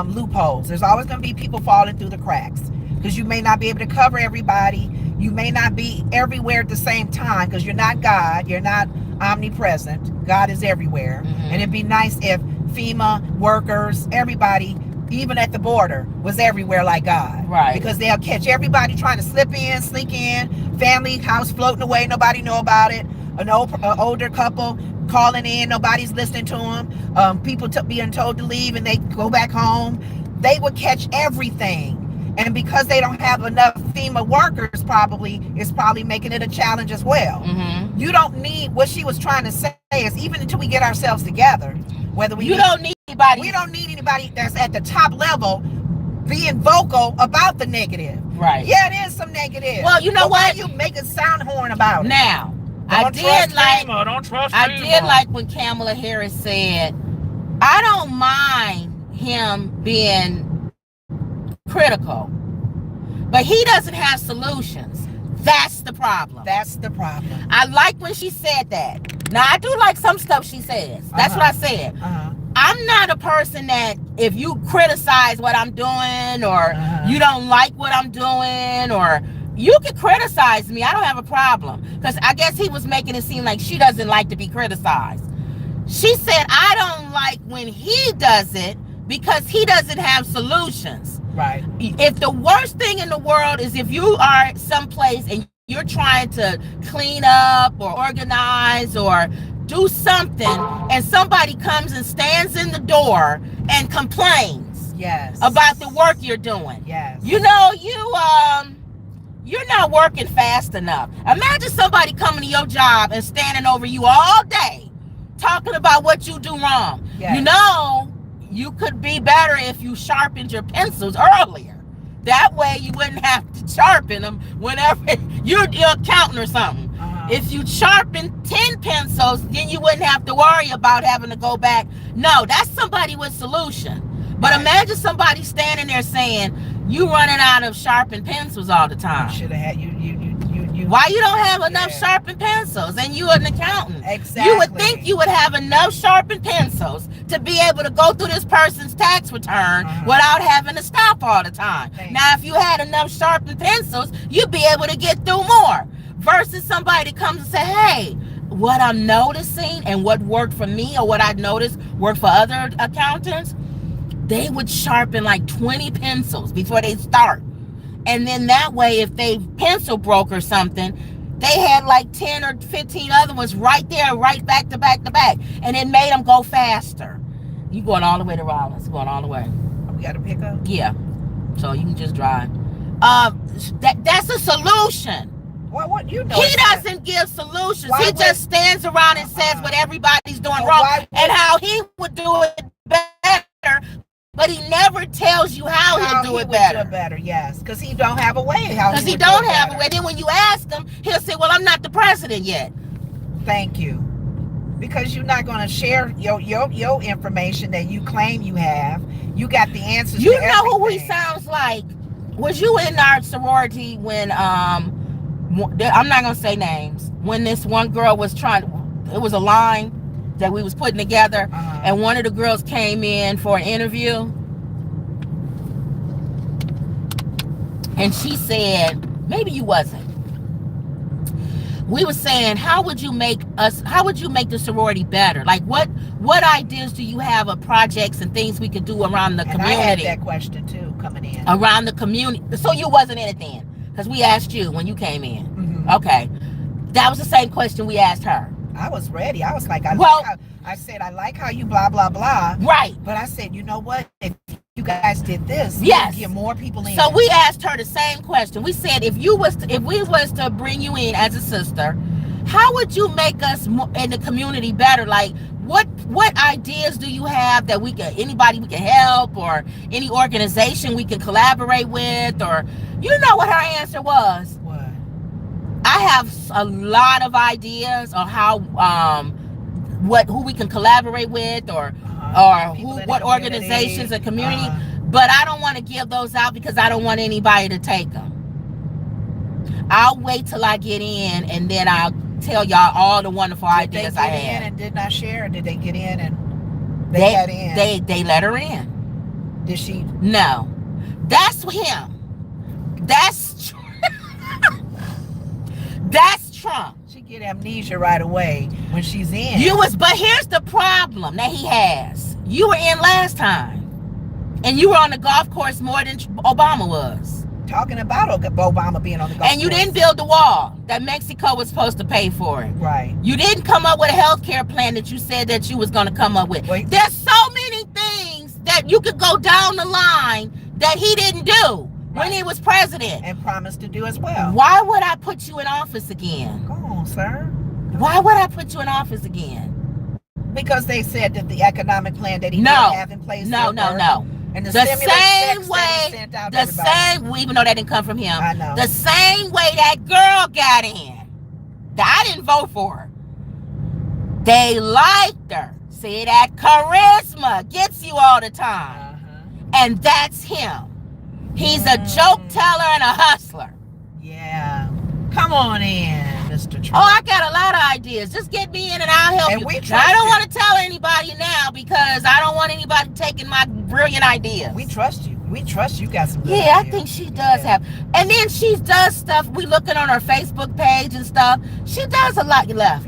loopholes. There's always going to be people falling through the cracks. Because you may not be able to cover everybody. You may not be everywhere at the same time because you're not God. You're not omnipresent. God is everywhere. Mm-hmm. And it'd be nice if FEMA workers, everybody, even at the border, was everywhere like God. Right. Because they'll catch everybody trying to slip in, sneak in, family house floating away, nobody know about it. An older couple calling in, nobody's listening to them. People being told to leave and they go back home. They would catch everything. And because they don't have enough FEMA workers, it's probably making it a challenge as well. Mm-hmm. You don't need, what she was trying to say is, even until we get ourselves together, whether we don't need anybody. We don't need anybody that's at the top level being vocal about the negative. Right. Yeah, it is some negative. Well, you know but what? Why you make a sound horn about it? Now, Don't trust FEMA. I did like when Kamala Harris said, I don't mind him being critical, but he doesn't have solutions. That's the problem. That's the problem. I like when she said that. Now, I do like some stuff she says. That's what I said. I'm not a person that if you criticize what I'm doing or you don't like what I'm doing, or you can criticize me. I don't have a problem. Because I guess he was making it seem like she doesn't like to be criticized. She said, I don't like when he does it because he doesn't have solutions. Right. If the worst thing in the world is if you are someplace and you're trying to clean up or organize or do something and somebody comes and stands in the door and complains about the work you're doing. Yes. You know, you're not working fast enough. Imagine somebody coming to your job and standing over you all day talking about what you do wrong. Yes. You know, you could be better if you sharpened your pencils earlier. That way you wouldn't have to sharpen them whenever you're accounting or something. If you sharpen 10 pencils, then you wouldn't have to worry about having to go back. No, that's somebody with solution. But imagine somebody standing there saying, you running out of sharpened pencils all the time. Should have had you. Why you don't have enough sharpened pencils? And you an accountant. Exactly. You would think you would have enough sharpened pencils to be able to go through this person's tax return without having to stop all the time. Now, if you had enough sharpened pencils, you'd be able to get through more. Versus somebody comes and say, hey, what I'm noticing and what worked for me or what I noticed worked for other accountants, they would sharpen like 20 pencils before they start. And then that way, if they pencil broke or something, they had like 10 or 15 other ones right there, right back to back to back. And it made them go faster. You going all the way to Rollins, going all the way. We got to pick up? Yeah. So you can just drive. That's a solution. Well, what you know? He doesn't give solutions. He just stands around and says what everybody's doing wrong and how he would do it better. But he never tells you how he'll do it better. Yes, because he don't have a way. Because he don't have a way. Then when you ask him, he'll say, well, I'm not the president yet. Thank you. Because you're not going to share your information that you claim you have. You got the answers to everything. You know who he sounds like? Was you in our sorority when, I'm not going to say names, when this one girl was it was a line that we was putting together, and one of the girls came in for an interview, and she said, maybe you wasn't. We were saying, how would you make the sorority better? Like what ideas do you have of projects and things we could do around the community? I had that question too coming in. Around the community. So you wasn't in it then? Because we asked you when you came in. Okay. That was the same question we asked her. I was ready. I was like, I like how you blah, blah, blah. Right. But I said, you know what? If you guys did this, yes, get more people in. So we asked her the same question. We said, if we was to bring you in as a sister, how would you make us in the community better? Like, what ideas do you have that anybody we can help, or any organization we can collaborate with? Or, you know what her answer was? What? I have a lot of ideas on how, who we can collaborate with, or what organizations and community, but I don't want to give those out because I don't want anybody to take them. I'll wait till I get in, and then I'll tell y'all all the wonderful ideas I had. Did they get in and did not share, or did they get in and they got in? They let her in. Did she? No. That's him. That's that's Trump. She get amnesia right away when she's in. But here's the problem that he has. You were in last time, and you were on the golf course more than Obama was. Talking about Obama being on the golf course. And you didn't build the wall that Mexico was supposed to pay for it. Right. You didn't come up with a health care plan that you said that you was going to come up with. Wait. There's so many things that you could go down the line that he didn't do when he was president. And promised to do as well. Why would I put you in office again? Go on, sir. Why would I put you in office again? Because they said that the economic plan that he didn't have in place. No. And the same way, even though that didn't come from him, I know. the same way that girl got in, that I didn't vote for her. They liked her. See, that charisma gets you all the time. And that's him. He's a joke teller and a hustler. Yeah. Come on in, Mr. Trump. Oh, I got a lot of ideas. Just get me in and I'll help you. I don't want to tell anybody now because I don't want anybody taking my brilliant ideas. We trust you. We trust you got some good ideas. I think she does have. And then she does stuff. We looking on her Facebook page and stuff. She does a lot. Left.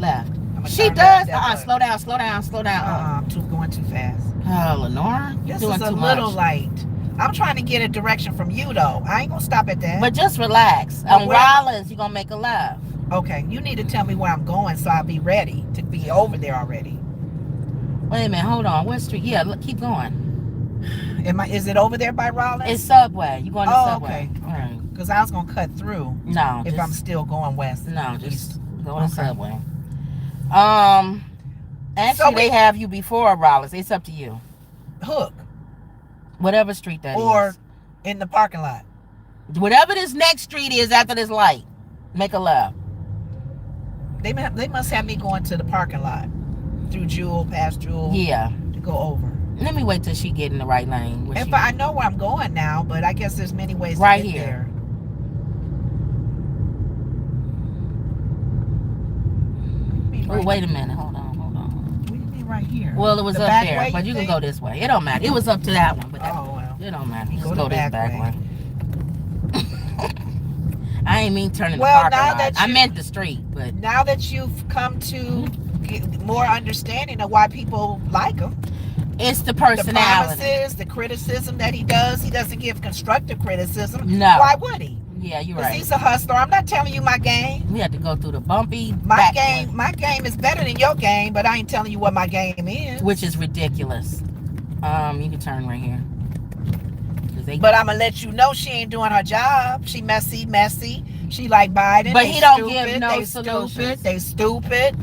She does. Slow down. I'm going too fast. Oh, Lenora, you're doing too much. This is a little light. I'm trying to get a direction from you, though. I ain't gonna stop at that. But just relax. On Rollins, you're gonna make a left. Okay, you need to tell me where I'm going so I'll be ready to be over there already. Wait a minute, hold on. What street? Yeah, look, keep going. Is it over there by Rollins? It's Subway. You going to Subway? Okay. All right. Because I was gonna cut through. No. If I'm still going west. No, just go to Subway. Actually, they have you before Rollins. It's up to you. Hook. Whatever street that is. Or in the parking lot. Whatever this next street is after this light, make a left. They must have me going to the parking lot through Jewel, past Jewel. Yeah. To go over. Let me wait till she get in the right lane. I know where I'm going now, but I guess there's many ways right to get here. There. Oh, wait a minute. Hold on. Right here. Well, it was up there, but you can go this way. It don't matter. It was up to that one, but it don't matter. You just go this back way. I ain't mean turning the parking lot. I meant the street, but now that you've come to get more understanding of why people like him, it's the personality, the promises, the criticism that he doesn't give constructive criticism. No, why would he? Yeah, you're right. He's a hustler. I'm not telling you my game. We have to go through the bumpy. My game is better than your game, but I ain't telling you what my game is. Which is ridiculous. You can turn right here. But I'm gonna let you know she ain't doing her job. She messy. She like Biden. But he don't give no solutions. They stupid.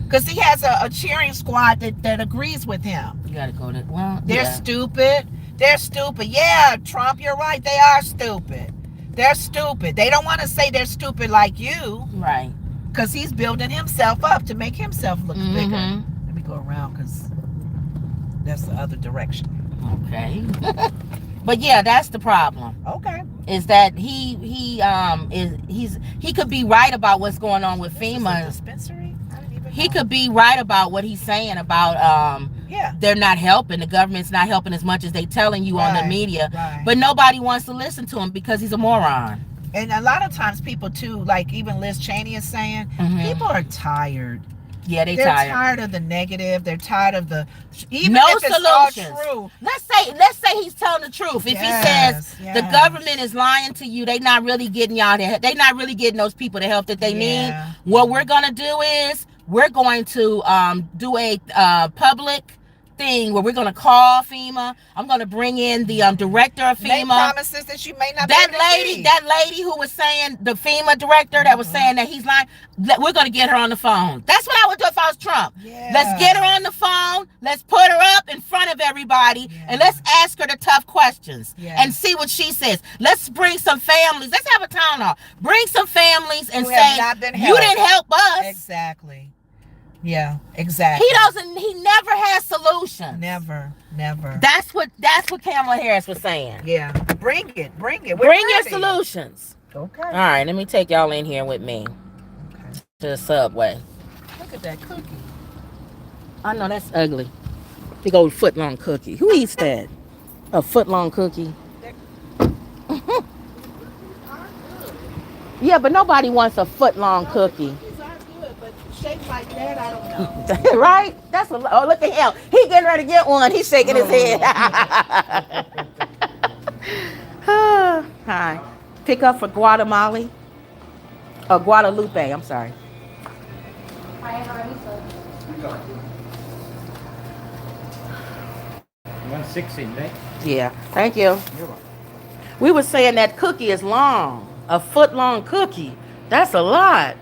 Because he has a cheering squad that agrees with him. You gotta go to They're stupid. They're stupid. Yeah, Trump, you're right. They are stupid. They're stupid. They don't want to say they're stupid like you. Right. Because he's building himself up to make himself look bigger. Let me go around because that's the other direction. Okay. But yeah, that's the problem. Okay. Is that he could be right about what's going on with FEMA. Dispensary? I didn't even know. He could be right about what he's saying about they're not helping. The government's not helping as much as they telling you on the media. Right. But nobody wants to listen to him because he's a moron. And a lot of times people too, like even Liz Cheney is saying, people are tired. Yeah, they're tired of the negative. They're tired of the even no if it's all true. Let's say he's telling the truth. If he says the government is lying to you, they're not really getting y'all there. They're not really getting those people the help that they need. What we're gonna do is we're going to do a public thing where we're going to call FEMA. I'm going to bring in the director of FEMA. Make promises that you may not that be able to lady keep. that lady who was saying, the FEMA director that was saying that he's lying, we're going to get her on the phone. That's what I would do if I was Trump. Yeah. Let's get her on the phone. Let's put her up in front of everybody, and let's ask her the tough questions and see what she says. Let's bring some families. Let's have a town hall. Bring some families and say, you didn't help us. Exactly. Yeah, exactly. He never has solutions. Never. That's what Kamala Harris was saying. Yeah. Bring it. Bring your solutions. Okay. All right, let me take y'all in here with me to the Subway. Look at that cookie. I know that's ugly. Big old foot-long cookie. Who eats that? A foot-long cookie? Yeah, but nobody wants a foot-long cookie. Shaped like that, I don't know. Right? That's oh, look at him. He getting ready to get one. He's shaking his head. Hi. Pick up for Guatemala. Or Guadalupe, I'm sorry. Hi, how are you, sir? 116, right? Yeah, thank you. We were saying that cookie is long. A foot-long cookie. That's a lot.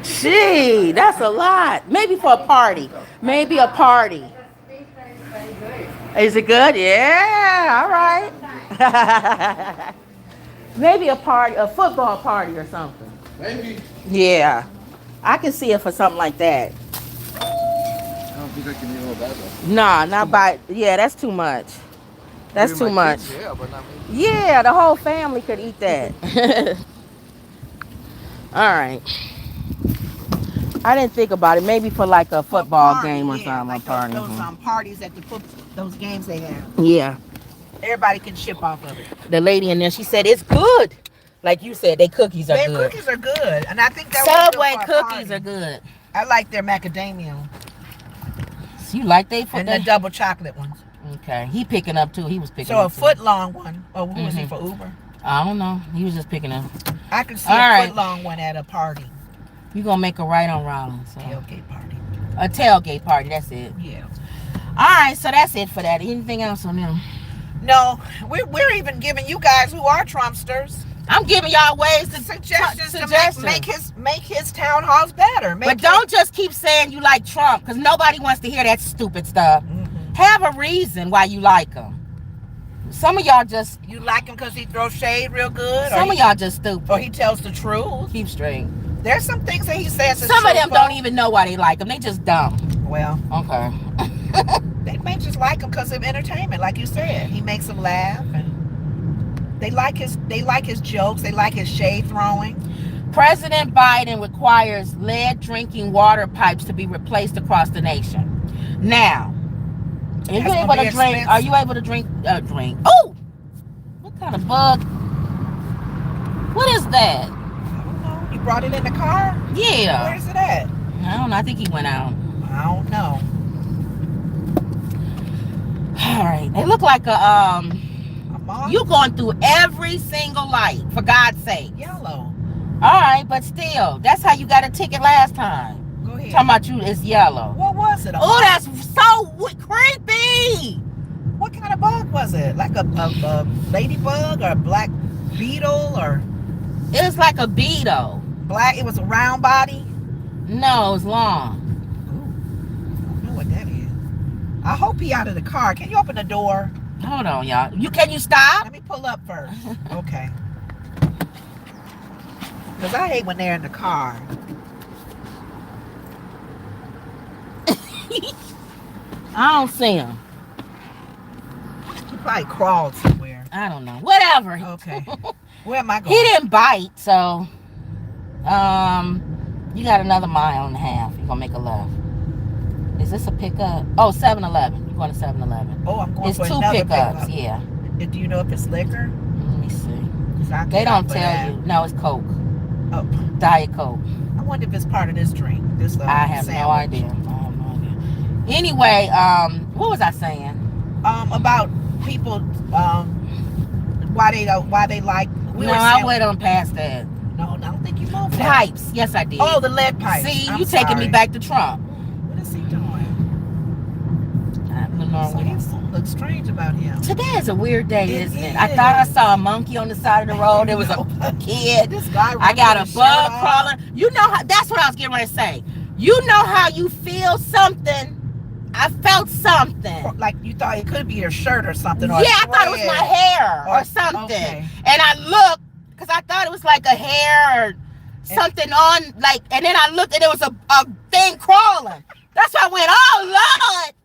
Gee, that's a lot. Maybe for a party. Maybe a party. Is it good? Yeah, all right. Maybe a party, a football party or something. Maybe. Yeah. I can see it for something like that. I don't think I can eat all that though. Nah, not by, yeah, that's too much. That's Maybe too my much. kids, yeah, but not me. Yeah, the whole family could eat that. All right. I didn't think about it. Maybe for like a football game or something. Like a party. those parties at those games they have. Yeah. Everybody can ship off of it. The lady in there, she said it's good. Like you said, they cookies are Their good. cookies are good, and I think that Subway was good for a cookies party. are good. I like their macadamia So you like they and the double chocolate ones. Okay, he picking up too. He was picking So up a too. foot long one. Oh, who was he for Uber? I don't know. He was just picking up. I could see All a right. foot long one at a party, You gonna make a right on Rollins. So. tailgate party. A tailgate party. That's it. Yeah. All right, so that's it for that. Anything else on them? No, we're even giving you guys who are Trumpsters I'm giving y'all ways to suggestions to make his town halls better. But don't just keep saying you like Trump, because nobody wants to hear that stupid stuff. Mm-hmm. Have a reason why you like him. Some of y'all just, You like him because he throws shade real good, some of y'all just stupid. or he tells the truth. Keep straight. There's some things that he says. Some of them don't even know why they like him. They just dumb. Well, Okay. they may just like him because of entertainment, like you said. He makes them laugh, and they like his jokes. They like his shade throwing. President Biden requires lead drinking water pipes to be replaced across the nation. Now, if That's you're able gonna to be drink, expensive. are you able to drink? Oh, what kind of bug? What is that? I don't know. You brought it in the car? Yeah. Where's it at? I don't know. I think he went out. I don't know. All right. It looked like a A moth? You going through every single light, for God's sake. Yellow. All right, but still, that's how you got a ticket last time. Go ahead. Talking about you, it's yellow. What was it? Oh, that's so creepy. What kind of bug was it? Like a ladybug or a black beetle or It was like a beetle. black? It was a round body. No, it was long. I don't know what that is. I hope he out of the car. Can you open the door? Hold on, y'all. Can you stop? Let me pull up first. Okay. Because I hate when they're in the car. I don't see him. He probably crawled somewhere. I don't know. Whatever. Okay. Where am I He going? didn't bite, so you got another mile and a half. You're gonna make a left. Is this a pickup? Oh, 7-Eleven. You're going to 7-Eleven. Oh, I'm going It's for 2 another pickups, pickup. yeah. Do you know if it's liquor? Let me see. 'Cause I They can't don't for tell that. you. No, it's Coke. Oh, Diet Coke. I wonder if it's part of this drink. This I have sandwich. no idea. I have no idea. Anyway, what was I saying? About people, why they like. I went on past that. No, I don't think you moved that. Pipes. Yes, I did. Oh, the lead pipes. See, I'm you taking me sorry. back to Trump. What is he doing? don't normally. Something looks strange about him. Today is a weird day, It isn't it? I thought I saw a monkey on the side of the road. There was a kid. This guy. I got a running with his bug shirt off. crawling. You know how? That's what I was getting ready to say. You know how you feel something. I felt something. Like you thought it could be your shirt or something. Or Yeah, I thought it was my hair or something. Okay. And I looked because I thought it was like a hair or something on, like, and then I looked and it was a thing crawling. That's why I went, oh Lord.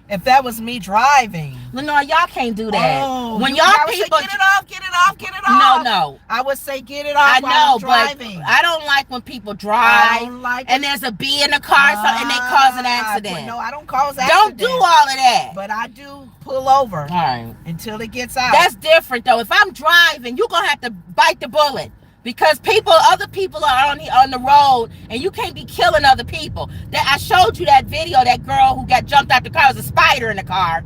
If that was me driving. No, y'all can't do that. Oh, when I y'all would say, people get it off, get it off, get it off. No. I would say get it off I while know, I'm driving. but I don't like when people I drive don't like and it. there's a bee in the car and they cause an accident. No, I don't cause accidents. Don't do all of that. But I do pull over All right. until it gets out. That's different though. If I'm driving, you're gonna have to bite the bullet. Because other people are on the road, and you can't be killing other people. That I showed you that video, that girl who got jumped out the car. There was a spider in the car,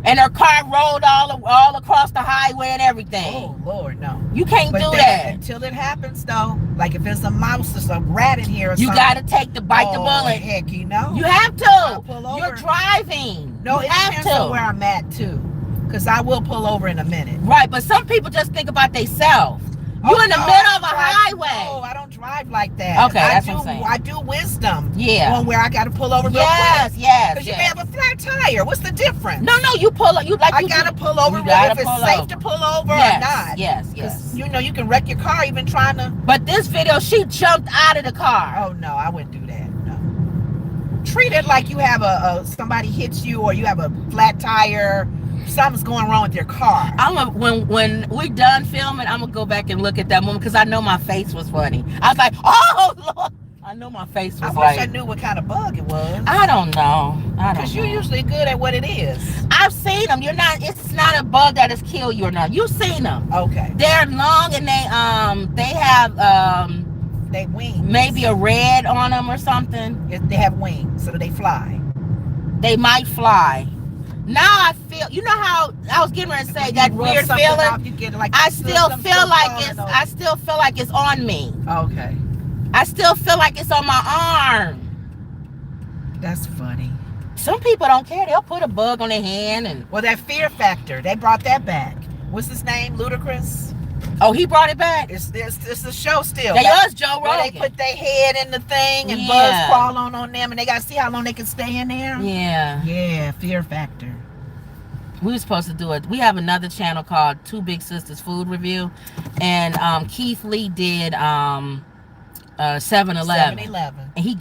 and her car rolled all across the highway and everything. Oh Lord, no. You can't But do then, that. until it happens, though. Like if there's a mouse or some rat in here or You something. got to bite the bullet. Heck, you know. You have I'll to. pull over. You're driving. No, you it have depends on where to. I'm at too, because I will pull over in a minute. Right, but some people just think about themselves. You're in the no, middle of a No, highway. I don't drive like that. Okay, that's what I'm saying. I do wisdom. Yeah. One where I got to pull over real Yes, quick. yes, Because yes. you may have a flat tire. What's the difference? No, you pull up. I got to pull over if it's safe to pull over or not. Yes. Because, you know, you can wreck your car even trying to. But this video, she jumped out of the car. Oh, no, I wouldn't do that. No. Treat it like you have somebody hits you or you have a flat tire. Something's going wrong with your car. When we're done filming, I'm gonna go back and look at that moment because I know my face was funny. I was like, oh Lord, I know my face was I like. wish I knew what kind of bug it was. I don't know. Because you're usually good at what it is. I've seen them. It's not a bug that has killed you or not. You've seen them. Okay. They're long and they have They wings. maybe a red on them or something. They have wings, so they fly. They might fly. Now I feel, you know how I was getting ready to say that weird feeling. Off, you get like I still feel like it's on me. Okay. I still feel like it's on my arm. That's funny. Some people don't care. They'll put a bug on their hand and. Well, that fear factor, they brought that back. What's his name? Ludacris. Oh, he brought it back. It's a show still. They was Joe where Rogan. they put their head in the thing and Yeah. bugs crawl on them, and they got to see how long they can stay in there. Yeah. Yeah, fear factor. We were supposed to do it. We have another channel called Two Big Sisters Food Review, and Keith Lee did 7-Eleven. 7-Eleven. And he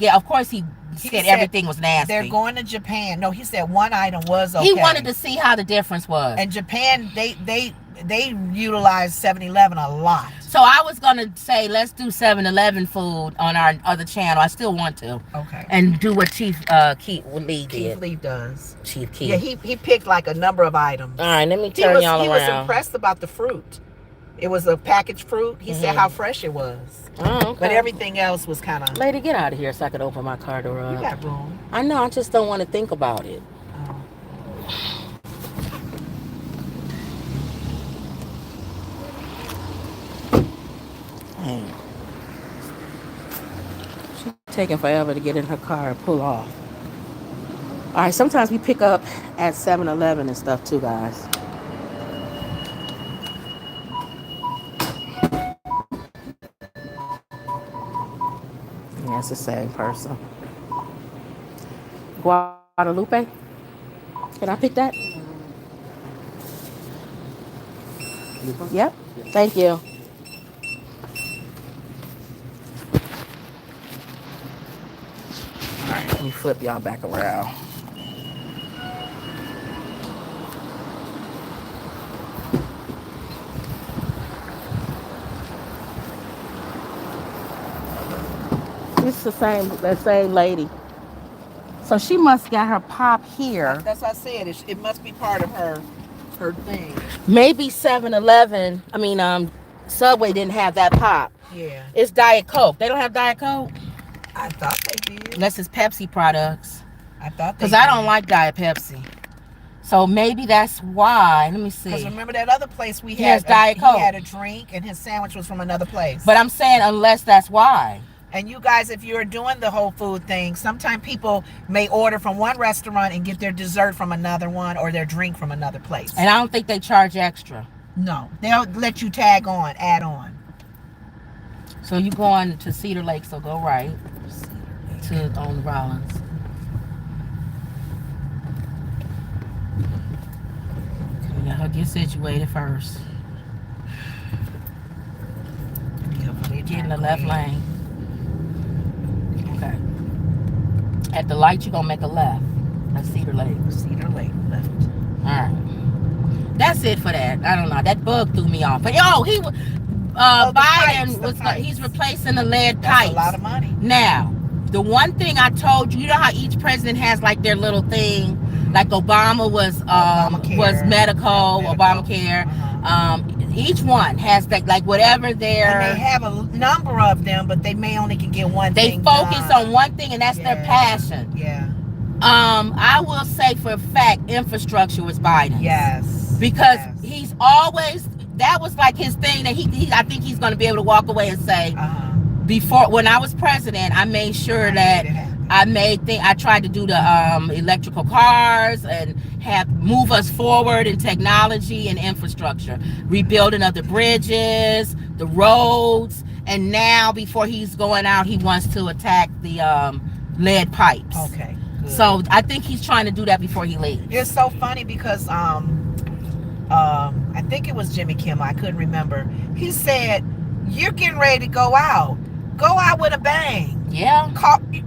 said everything was nasty. They're going to Japan. No, he said one item was okay. He wanted to see how the difference was. And Japan, they utilize 7-Eleven a lot. So I was gonna say let's do 7-Eleven food on our other channel. I still want to. Okay. And do what Keith Lee did. Keith Lee does. Chief Keith. Yeah, he picked like a number of items. All right, let me turn y'all He around. was impressed about the fruit. It was a packaged fruit. He said how fresh it was. Oh, okay. But everything else was kind of. Lady, get out of here so I can open my car door You up. got room. I know, I just don't want to think about it. Dang. She's taking forever to get in her car and pull off. All right, sometimes we pick up at 7-Eleven and stuff too, guys. Yeah, it's the same person. Guadalupe? Can I pick that? Yep. Thank you. All right, let me flip y'all back around. It's the same lady. So she must got her pop here. That's what I said. It must be part of her thing. Maybe 7-Eleven, Subway didn't have that pop. Yeah. It's Diet Coke. They don't have Diet Coke? I thought they did. Unless it's Pepsi products. I thought they Because I don't like Diet Pepsi. So maybe that's why. Let me see. Because remember that other place we Yes, had? Diet Coke. He had a drink and his sandwich was from another place. But I'm saying unless that's why. And you guys, if you're doing the whole food thing, sometimes people may order from one restaurant and get their dessert from another one or their drink from another place. And I don't think they charge extra. No, they'll let you add on. So you going to Cedar Lake, so go right on Rollins. Okay, I'll get situated first. Get in the left lane. Okay. At the light, you're going to make a left. That's Cedar Lake. Cedar Lake, left. All right. That's it for that. I don't know. That bug threw me off. But he was... Biden he's replacing the lead pipes. That's a lot of money. Now, the one thing I told you, you know how each president has like their little thing, like Obama was medical, Obamacare. Each one has like whatever their. And they have a number of them, but they may only can get one thing. They focus on one thing, and that's their passion. Yeah. I will say for a fact, infrastructure was Biden. Yes. Because he's always. That was like his thing that he I think he's going to be able to walk away and say, before, when I was president, I made sure that I tried to do the electrical cars and move us forward in technology and infrastructure, rebuilding of the bridges, the roads, and now before he's going out, he wants to attack the lead pipes. Okay. Good. So I think he's trying to do that before he leaves. It's so funny because I think it was Jimmy Kimmel, I couldn't remember. He said, "You're getting ready to go out. Go out with a bang. Yeah.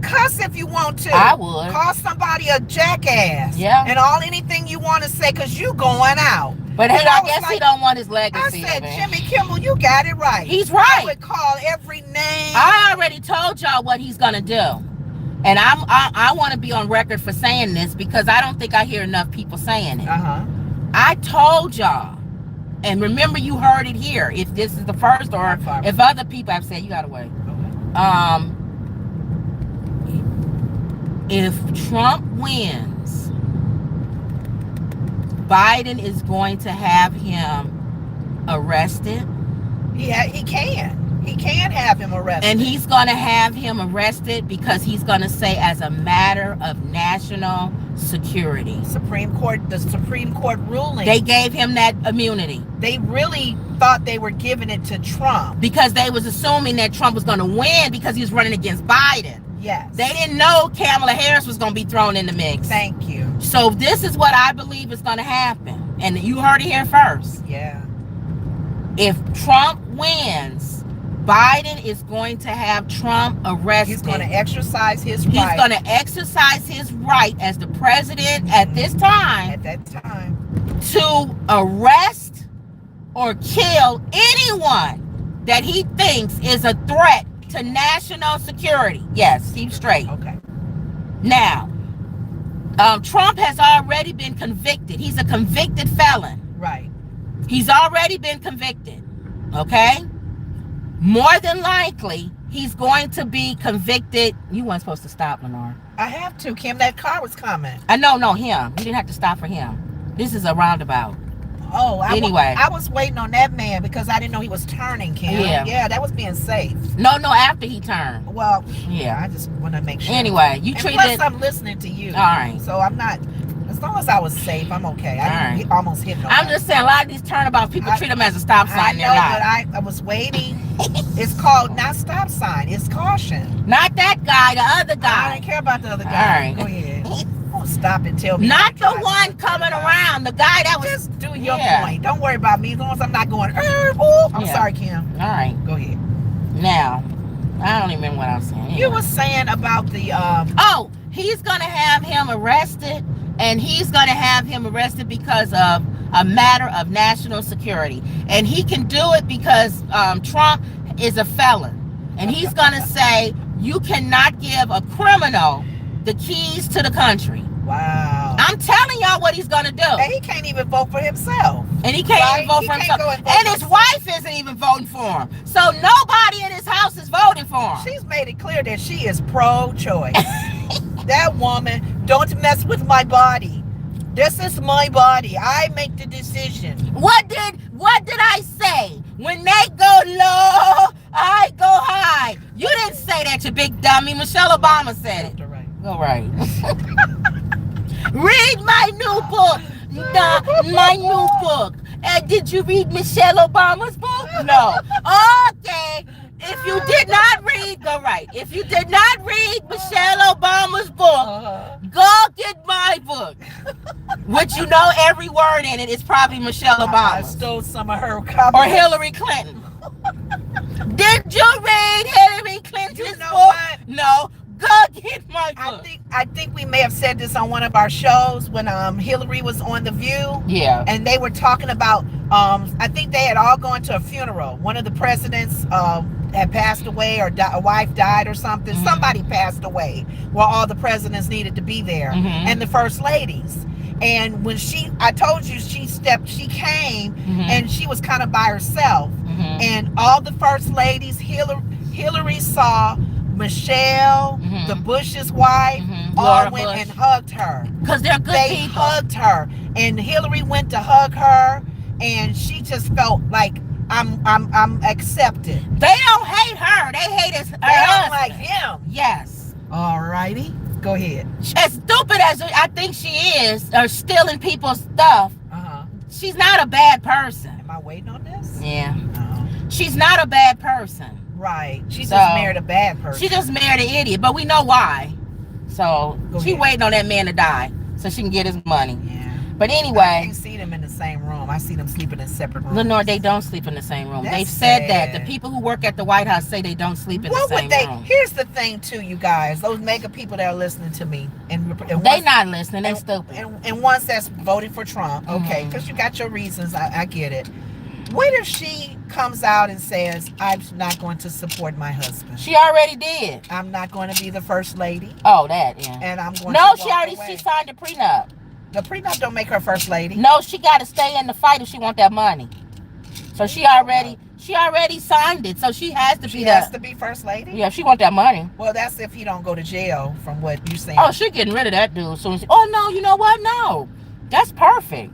Cuss if you want to. I would. Call somebody a jackass. Yeah. And anything you want to say because you going out." But hey, I guess he don't want his legacy. I said, Jimmy Kimmel, you got it right. He's right. I would call every name. I already told y'all what he's gonna do. And I want to be on record for saying this because I don't think I hear enough people saying it. I told y'all, and remember you heard it here. If this is the first, or if other people have said, you gotta wait. If Trump wins, Biden is going to have him arrested. Yeah, he can. He can have him arrested. And he's going to have him arrested because he's going to say as a matter of national security. The Supreme Court ruling. They gave him that immunity. They really thought they were giving it to Trump. Because they was assuming that Trump was going to win because he was running against Biden. Yes. They didn't know Kamala Harris was going to be thrown in the mix. Thank you. So this is what I believe is going to happen. And you heard it here first. Yeah. If Trump wins, Biden is going to have Trump arrested. He's going to exercise his right. He's going to exercise his right as the president at this time. At that time. To arrest or kill anyone that he thinks is a threat to national security. Yes, keep straight. Okay. Now, Trump has already been convicted. He's a convicted felon. Right. He's already been convicted. Okay? More than likely, he's going to be convicted. You weren't supposed to stop, Lenore. I have to, Kim. That car was coming. No, him. You didn't have to stop for him. This is a roundabout. Oh, anyway. I was waiting on that man because I didn't know he was turning, Kim. Yeah, that was being safe. No, after he turned. Well, yeah. I just want to make sure. Anyway, you treated. Plus, I'm listening to you. All right. So I'm not. As long as I was safe, I'm okay. I didn't almost hit nobody. I'm just saying, a lot of these turnabouts, people treat them as a stop sign. I know, but I was waiting. It's called not stop sign. It's caution. Not that guy, the other guy. I don't care about the other guy. All right. Go ahead. Don't stop and tell me. Not the one coming around. The guy that was. Just do your point. Don't worry about me. As long as I'm not going, I'm sorry, Kim. All right. Go ahead. Now, I don't even remember what I was saying. Anyway. You were saying about the... he's going to have him arrested. And he's going to have him arrested because of a matter of national security. And he can do it because Trump is a felon. And he's going to say, you cannot give a criminal the keys to the country. Wow. I'm telling y'all what he's going to do. And he can't even vote for himself. And he can't even vote for himself. And his wife isn't even voting for him. So nobody in his house is voting for him. She's made it clear that she is pro-choice. That woman, don't mess with my body. This is my body. I make the decision. What did I say? When they go low, I go high. You didn't say that a big dummy. Michelle Obama said it. Go right. Read my new book. My new book. Did you read Michelle Obama's book? No. Okay. If you did not read, go right. If you did not read Michelle Obama's book, go get my book. Which you know every word in it is probably Michelle Obama. I stole some of her comments. Or Hillary Clinton. Did you read Hillary Clinton's book? What? No. Go get my book. I think we may have said this on one of our shows when Hillary was on The View. Yeah. And they were talking about I think they had all gone to a funeral. One of the presidents had passed away, or a wife died or something. Mm-hmm. Somebody passed away where all the presidents needed to be there, mm-hmm. and the first ladies. And when I told you she came, mm-hmm. and she was kind of by herself, mm-hmm. and all the first ladies, Hillary saw Michelle, mm-hmm. the Bush's wife, mm-hmm. all Laura went Bush. and hugged her. Because they're good They people. hugged her, and Hillary went to hug her, and she just felt like I'm accepted. They don't hate her. They hate us. They don't like him. Yes. All righty, go ahead. As stupid as I think she is, or stealing people's stuff, she's not a bad person. Am I waiting on this? Yeah. No. She's not a bad person. Right. She So, just married a bad person. She just married an idiot, but we know why. So Go she ahead. waiting on that man to die so she can get his money. Yeah. But I anyway, can't see them in the same room. I see them sleeping in separate rooms. Lenore, they don't sleep in the same room. That's They've said that. sad. The people who work at the White House say they don't sleep in What the would same they? room. Here's the thing, too, you guys. Those mega people that are listening to me, and They ones- not listening. They and, stupid. and ones that's voting for Trump, okay, Mhm. because you got your reasons. I get it. What if she comes out and says, "I'm not going to support my husband. She already did. I'm not going to be the first lady, Oh, that, yeah. and I'm going No, to she walk already away." she signed a prenup. The prenup don't make her first lady. No, she got to stay in the fight if she want that money. So she already signed it. So she has to She be has the to be first lady. yeah. If she want that money. Well, that's if he don't go to jail, from what you're saying. Oh, she getting rid of that dude soon. Oh no, you know what? No, that's perfect.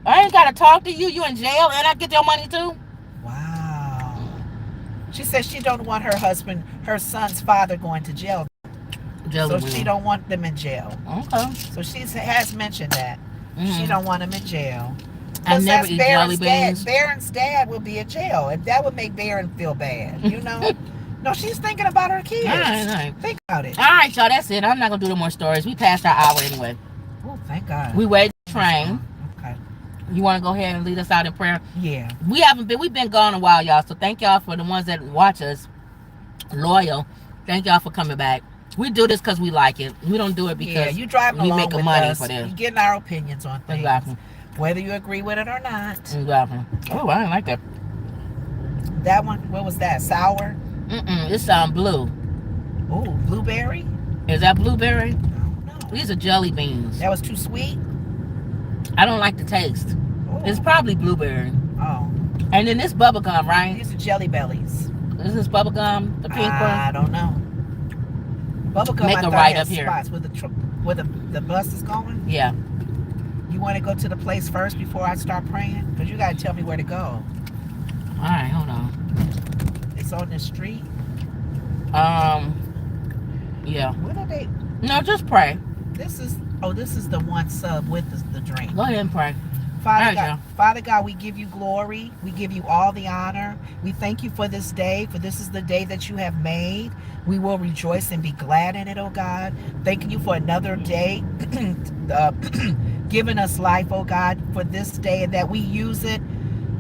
I ain't gotta talk to you. You in jail, and I get your money too. Wow. She says she don't want her son's father going to jail. So she don't want them in jail. Okay. So she has mentioned that. Mhm. She don't want him in jail. I Plus, never that's eat Barron's jelly beans. dad. Barron's dad will be in jail. And that would make Barron feel bad, you know? No, she's thinking about her kids. All right. Think about it. All right, y'all. That's it. I'm not gonna do no more stories. We passed our hour anyway. Oh, thank God. We waited the train. Okay. You want to go ahead and lead us out in prayer? Yeah. We've been gone a while, y'all. So thank y'all for the ones that watch us, loyal. Thank y'all for coming back. We do this because we like it. We don't do it because you driving we along make with money us. for this. You're getting our opinions on things. Exactly. Whether you agree with it or not. Exactly. Oh, I didn't like that. That one, what was that? Sour? It's blue. Oh, blueberry? Is that blueberry? I don't know. These are jelly beans. That was too sweet? I don't like the taste. Ooh. It's probably blueberry. Oh. And then this bubble gum, right? These are jelly bellies. Is this bubble gum? The pink I one? don't know. Bubblegum, Make I a thought right had up here. spots where the bus is going. Yeah. You want to go to the place first before I start praying? Because you got to tell me where to go. All right, hold on. It's on the street. Yeah. What are they? No, just pray. This is the one sub with the drink. Go ahead and pray. Father God, we give you glory. We give you all the honor. We thank you for this day, for this is the day that you have made. We will rejoice and be glad in it, oh God. Thank you for another day, giving us life, oh God, for this day, and that we use it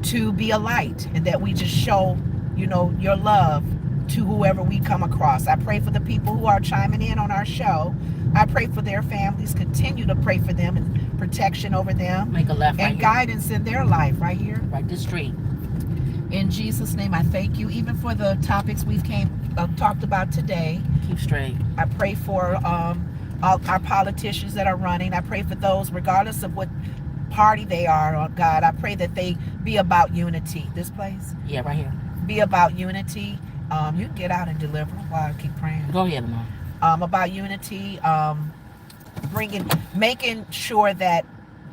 to be a light, and that we just show, your love to whoever we come across. I pray for the people who are chiming in on our show. I pray for their families. Continue to pray for them and protection over them. Make a left right And here. guidance in their life right here. Right this street. In Jesus' name, I thank you. Even for the topics we've talked about today. Keep straight. I pray for all our politicians that are running. I pray for those, regardless of what party they are, oh God. I pray that they be about unity. This place? Yeah, right here. Be about unity. You can get out and deliver while I keep praying. Go ahead, Lamar. About unity, making sure that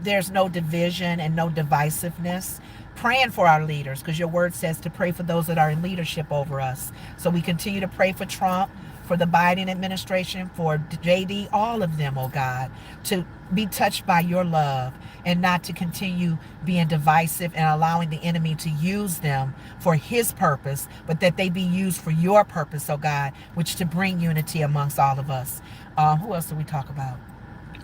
there's no division and no divisiveness, praying for our leaders, because your word says to pray for those that are in leadership over us. So we continue to pray for Trump, for the Biden administration, for JD, all of them, oh God, to be touched by your love and not to continue being divisive and allowing the enemy to use them for his purpose, but that they be used for your purpose, oh God, which to bring unity amongst all of us. Who else do we talk about?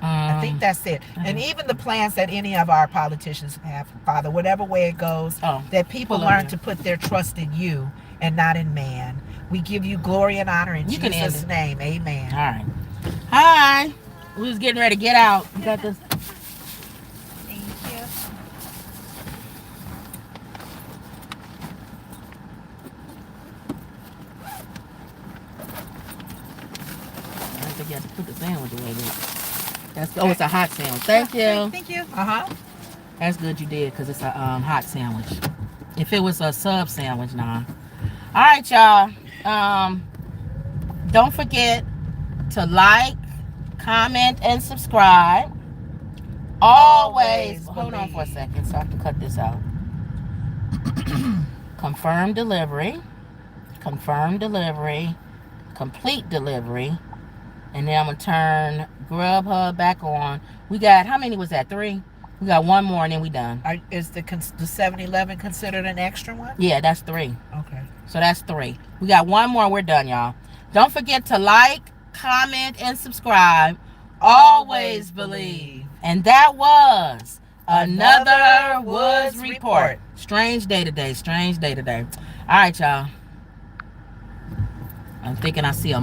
I think that's it. And even the plans that any of our politicians have, Father, whatever way it goes, that people learn to put their trust in you and not in man. We give you glory and honor in Jesus' name. Amen. All right. Hi. We was getting ready to get out. You got this? Thank you. I don't think you have to put the sandwich away there. Oh, it's a hot sandwich. Thank you. Thank you. That's good you did, because it's a hot sandwich. If it was a sub sandwich, nah. All right, y'all. Don't forget to like, comment, and subscribe. Always. Hold on for a second so I can cut this out. Confirm delivery. Confirm delivery. Complete delivery. And then I'm going to turn Grubhub back on. We got, how many was that? 3? We got 1 more and then we done. Is the 7-Eleven considered an extra one? Yeah, that's 3. Okay. So that's 3. We got 1 more and we're done, y'all. Don't forget to like, comment, and subscribe. Always believe. And that was another Woods Report. Strange day today. Strange day today. All right, y'all. I'm thinking I see a